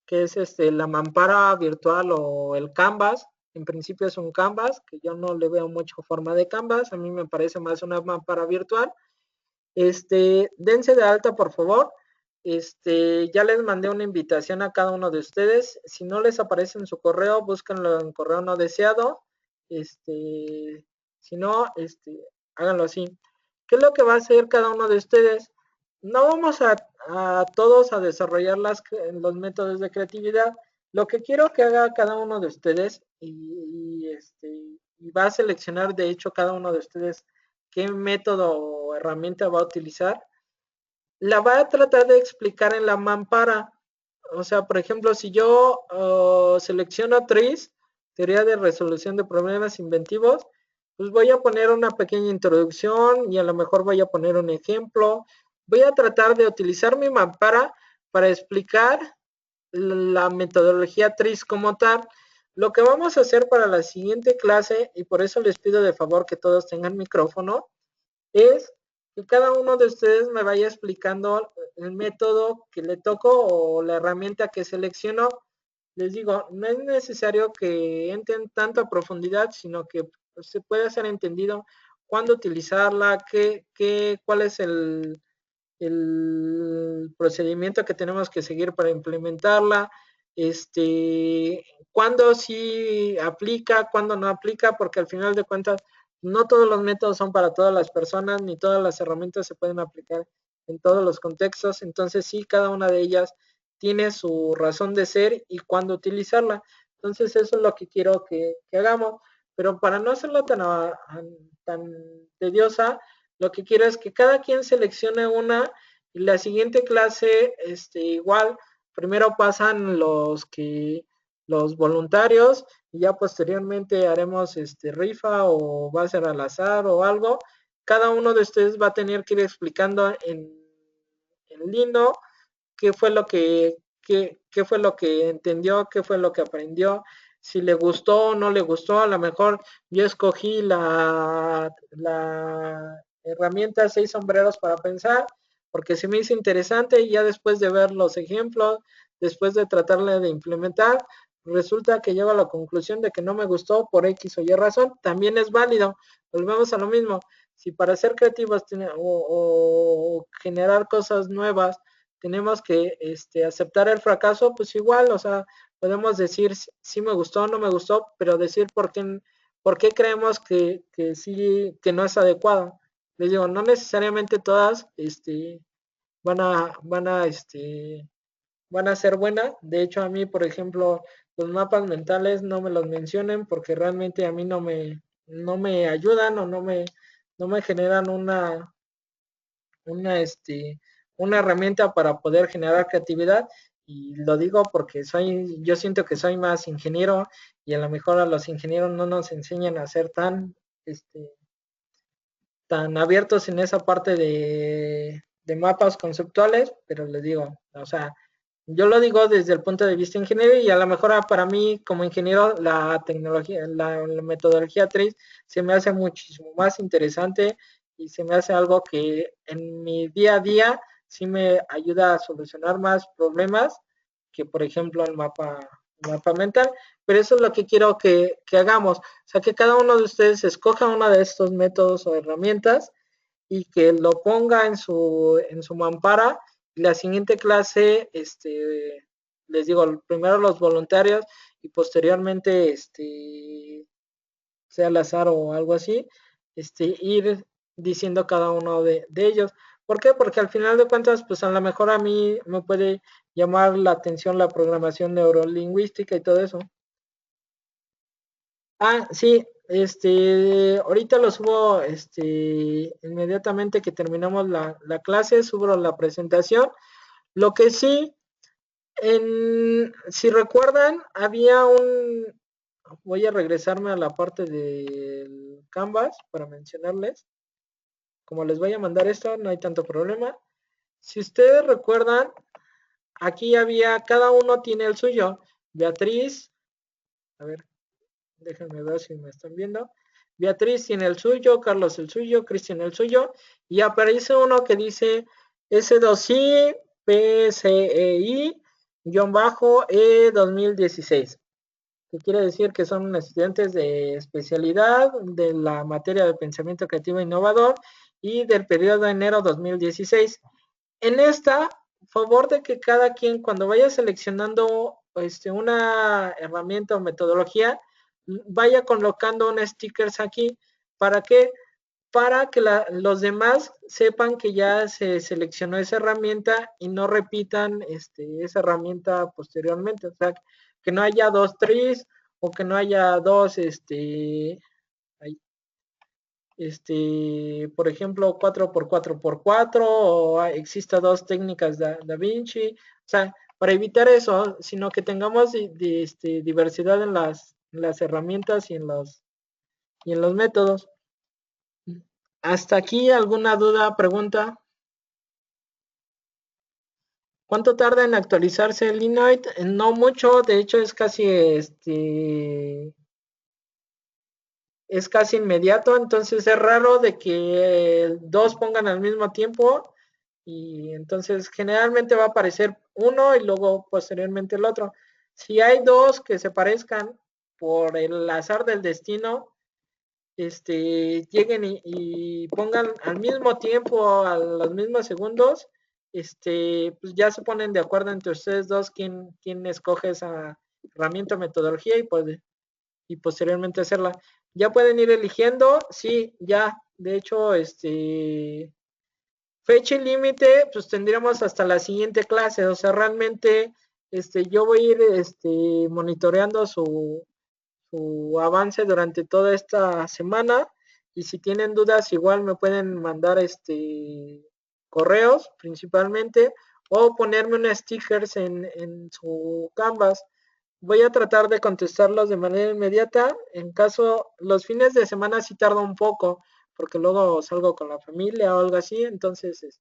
A: que es la mampara virtual o el Canvas. En principio es un Canvas, que yo no le veo mucho forma de Canvas, a mí me parece más una mampara virtual. Dense de alta, por favor. Ya les mandé una invitación a cada uno de ustedes. Si no les aparece en su correo, búsquenlo en correo no deseado. Si no, háganlo así. ¿Qué es lo que va a hacer cada uno de ustedes? No vamos a todos a desarrollar los métodos de creatividad. Lo que quiero que haga cada uno de ustedes y va a seleccionar, de hecho, cada uno de ustedes qué método o herramienta va a utilizar, la va a tratar de explicar en la mampara. O sea, por ejemplo, si yo selecciono TRIZ, teoría de resolución de problemas inventivos, pues voy a poner una pequeña introducción y a lo mejor voy a poner un ejemplo. Voy a tratar de utilizar mi mampara para explicar la metodología TRIZ como tal. Lo que vamos a hacer para la siguiente clase, y por eso les pido de favor que todos tengan micrófono, es que cada uno de ustedes me vaya explicando el método que le tocó o la herramienta que seleccionó. Les digo, no es necesario que entren tanto a profundidad, sino que se puede hacer entendido cuándo utilizarla, cuál es el procedimiento que tenemos que seguir para implementarla, cuándo sí aplica, cuándo no aplica, porque al final de cuentas no todos los métodos son para todas las personas, ni todas las herramientas se pueden aplicar en todos los contextos, entonces sí, cada una de ellas tiene su razón de ser y cuándo utilizarla. Entonces eso es lo que quiero que hagamos, pero para no hacerlo tan tediosa, lo que quiero es que cada quien seleccione una y la siguiente clase, igual, primero pasan los voluntarios y ya posteriormente haremos rifa o va a ser al azar o algo. Cada uno de ustedes va a tener que ir explicando en Lino qué fue lo qué fue lo que entendió, qué fue lo que aprendió, si le gustó o no le gustó. A lo mejor yo escogí la herramienta 6 sombreros para pensar, porque se me hizo interesante y ya después de ver los ejemplos, después de tratarle de implementar, resulta que llego a la conclusión de que no me gustó por X o Y razón, también es válido. Volvemos a lo mismo. Si para ser creativos o generar cosas nuevas tenemos que aceptar el fracaso, pues igual, o sea, podemos decir si me gustó o no me gustó, pero decir por qué creemos que sí, que no es adecuado. Les digo, no necesariamente todas van a, van a, van a ser buenas. De hecho, a mí, por ejemplo, los mapas mentales no me los mencionen porque realmente a mí no me ayudan o no me generan una, una herramienta para poder generar creatividad. Y lo digo porque yo siento que soy más ingeniero y a lo mejor a los ingenieros no nos enseñan a ser tan abiertos en esa parte de mapas conceptuales, pero les digo, o sea, yo lo digo desde el punto de vista ingeniero y a lo mejor para mí como ingeniero la tecnología, la metodología TRIZ se me hace muchísimo más interesante y se me hace algo que en mi día a día sí me ayuda a solucionar más problemas que por ejemplo el mapa mental, pero eso es lo que quiero que hagamos, o sea que cada uno de ustedes escoja uno de estos métodos o herramientas y que lo ponga en su mampara. La siguiente clase, les digo, primero los voluntarios y posteriormente, sea al azar o algo así, ir diciendo cada uno de ellos. ¿Por qué? Porque al final de cuentas, pues a lo mejor a mí me puede llamar la atención la programación neurolingüística y todo eso. Ah, sí, ahorita lo subo, inmediatamente que terminamos la clase, subo la presentación. Lo que sí, si recuerdan, voy a regresarme a la parte del Canvas para mencionarles. Como les voy a mandar esto, no hay tanto problema. Si ustedes recuerdan, aquí cada uno tiene el suyo. Beatriz, A ver, déjenme ver si me están viendo. Beatriz tiene el suyo, Carlos el suyo, Cristian el suyo, y aparece uno que dice S2I PCEI-E 2016, que quiere decir que son estudiantes de especialidad de la materia de pensamiento creativo e innovador y del periodo de enero 2016. En esta, favor de que cada quien cuando vaya seleccionando una herramienta o metodología, vaya colocando un stickers aquí. ¿Para qué? Para que los demás sepan que ya se seleccionó esa herramienta y no repitan esa herramienta posteriormente. O sea, que no haya dos trees o que no haya dos, por ejemplo, 4x4x4 o exista dos técnicas Da Vinci. O sea, para evitar eso, sino que tengamos diversidad en las herramientas y en los métodos. ¿Hasta aquí alguna duda, pregunta? ¿Cuánto tarda en actualizarse el Linoid? No mucho, de hecho es casi inmediato, entonces es raro de que dos pongan al mismo tiempo y entonces generalmente va a aparecer uno y luego posteriormente el otro. Si hay dos que se parezcan por el azar del destino, lleguen y pongan al mismo tiempo, a los mismos segundos, pues ya se ponen de acuerdo entre ustedes dos quién escoge esa herramienta o metodología y posteriormente hacerla. Ya pueden ir eligiendo, sí, ya, de hecho, fecha y límite, pues tendríamos hasta la siguiente clase, o sea, realmente, yo voy a ir, monitoreando su avance durante toda esta semana y si tienen dudas igual me pueden mandar correos principalmente o ponerme unos stickers en su Canvas. Voy a tratar de contestarlos de manera inmediata. En caso, los fines de semana sí tarda un poco porque luego salgo con la familia o algo así, entonces,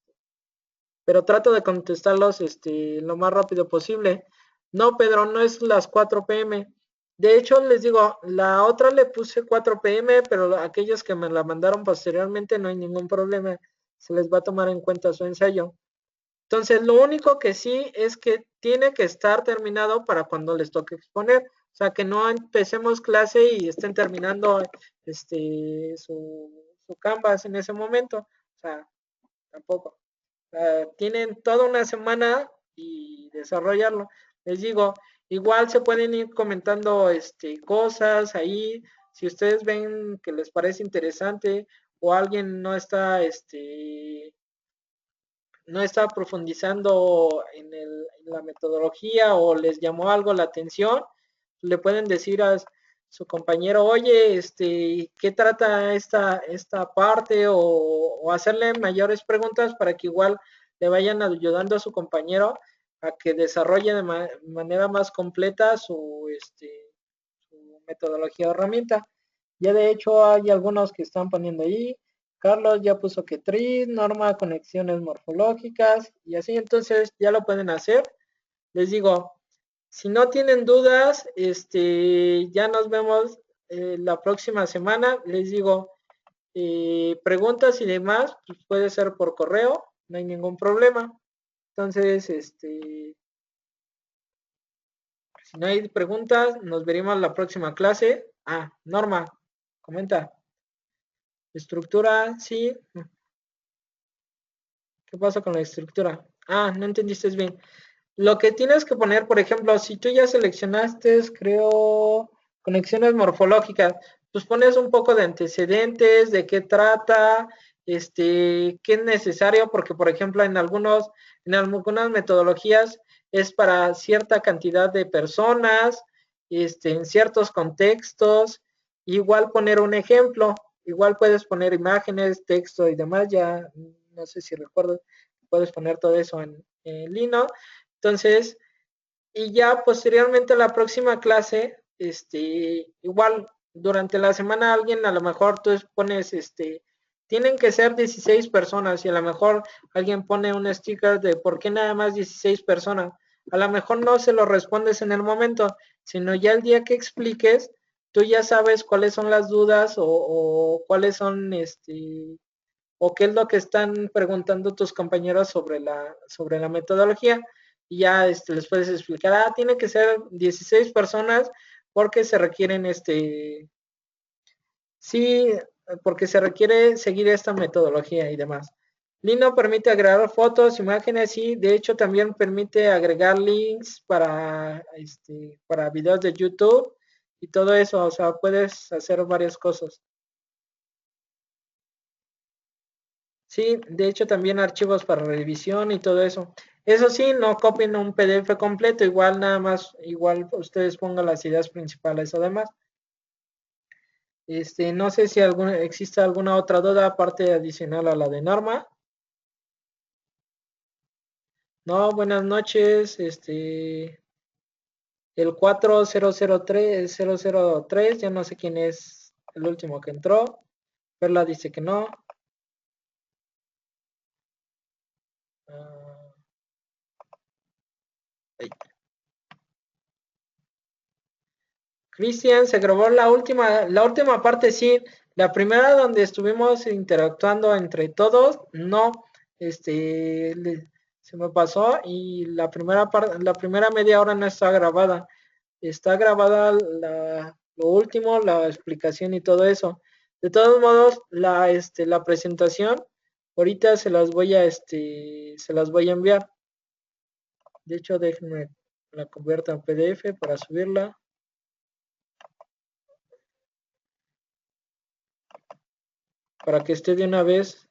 A: pero trato de contestarlos lo más rápido posible. No, Pedro, no es las 4 p.m. De hecho, les digo, la otra le puse 4 p.m., pero aquellos que me la mandaron posteriormente no hay ningún problema. Se les va a tomar en cuenta su ensayo. Entonces, lo único que sí es que tiene que estar terminado para cuando les toque exponer. O sea, que no empecemos clase y estén terminando su Canvas en ese momento. O sea, tampoco. Tienen toda una semana y desarrollarlo. Les digo, igual se pueden ir comentando cosas ahí, si ustedes ven que les parece interesante o alguien no está profundizando en la metodología o les llamó algo la atención, le pueden decir a su compañero, oye, ¿qué trata esta parte? O hacerle mayores preguntas para que igual le vayan ayudando a su compañero a que desarrolle de manera más completa su metodología o herramienta. Ya de hecho hay algunos que están poniendo ahí. Carlos ya puso que TRIZ, Norma, conexiones morfológicas y así, entonces ya lo pueden hacer. Les digo, si no tienen dudas, ya nos vemos la próxima semana. Les digo, preguntas y demás, pues puede ser por correo, no hay ningún problema. Entonces, si no hay preguntas, nos veremos la próxima clase. Norma, comenta. Estructura, sí. ¿Qué pasa con la estructura? No entendiste bien. Lo que tienes que poner, por ejemplo, si tú ya seleccionaste, creo, conexiones morfológicas, pues pones un poco de antecedentes, de qué trata, qué es necesario, porque por ejemplo en algunas metodologías es para cierta cantidad de personas, en ciertos contextos, igual poner un ejemplo, igual puedes poner imágenes, texto y demás, ya no sé si recuerdo, puedes poner todo eso en Lino. Entonces, y ya posteriormente a la próxima clase, igual durante la semana alguien a lo mejor tú pones, tienen que ser 16 personas y a lo mejor alguien pone un sticker de por qué nada más 16 personas. A lo mejor no se lo respondes en el momento, sino ya el día que expliques, tú ya sabes cuáles son las dudas o cuáles son, o qué es lo que están preguntando tus compañeros sobre la metodología. Y ya les puedes explicar, tiene que ser 16 personas porque se requieren, sí, porque se requiere seguir esta metodología y demás. Lino permite agregar fotos, imágenes y de hecho también permite agregar links para videos de YouTube y todo eso, o sea, puedes hacer varias cosas. Sí, de hecho también archivos para revisión y todo eso. Eso sí, no copien un PDF completo, igual nada más, igual ustedes pongan las ideas principales además. No sé si existe alguna otra duda aparte adicional a la de Norma. No, buenas noches, el 4003, ya no sé quién es el último que entró. Perla dice que no. Ah, Cristian, se grabó la última parte sí, la primera donde estuvimos interactuando entre todos, no, se me pasó y la primera media hora no está grabada. Está grabada lo último, la explicación y todo eso. De todos modos, la presentación, ahorita se las voy a enviar. De hecho, déjenme la convierta en PDF para subirla. Para que esté de una vez.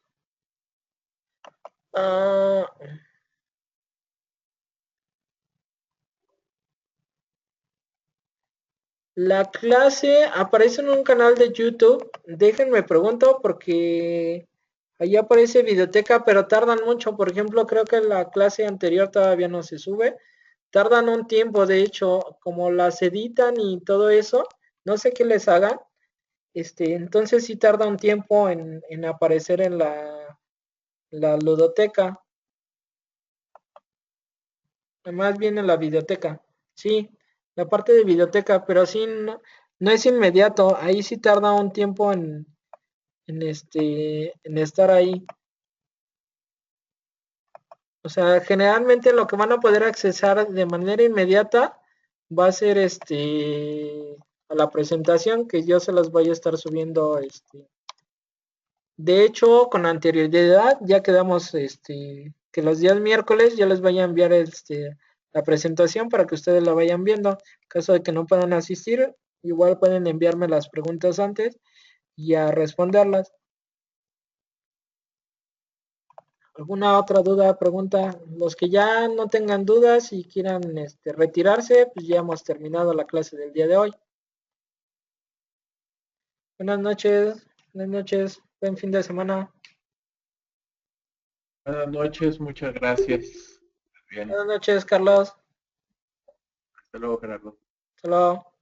A: La clase aparece en un canal de YouTube. Déjenme pregunto porque ahí aparece videoteca, pero tardan mucho. Por ejemplo, creo que la clase anterior todavía no se sube. Tardan un tiempo, de hecho, como las editan y todo eso, no sé qué les hagan. Entonces sí tarda un tiempo en aparecer en la ludoteca. Más bien en la videoteca. Sí, la parte de videoteca, pero sí no es inmediato. Ahí sí tarda un tiempo en estar ahí. O sea, generalmente lo que van a poder accesar de manera inmediata va a ser a la presentación que yo se las voy a estar subiendo De hecho, con anterioridad ya quedamos que los días miércoles ya les voy a enviar la presentación para que ustedes la vayan viendo. En caso de que no puedan asistir, igual pueden enviarme las preguntas antes y a responderlas. ¿Alguna otra duda, pregunta? Los que ya no tengan dudas y quieran retirarse, pues ya hemos terminado la clase del día de hoy. Buenas noches, buen fin de semana.
C: Buenas noches, muchas gracias. Bien.
A: Buenas noches, Carlos.
C: Hasta luego, Gerardo.
A: Hasta luego.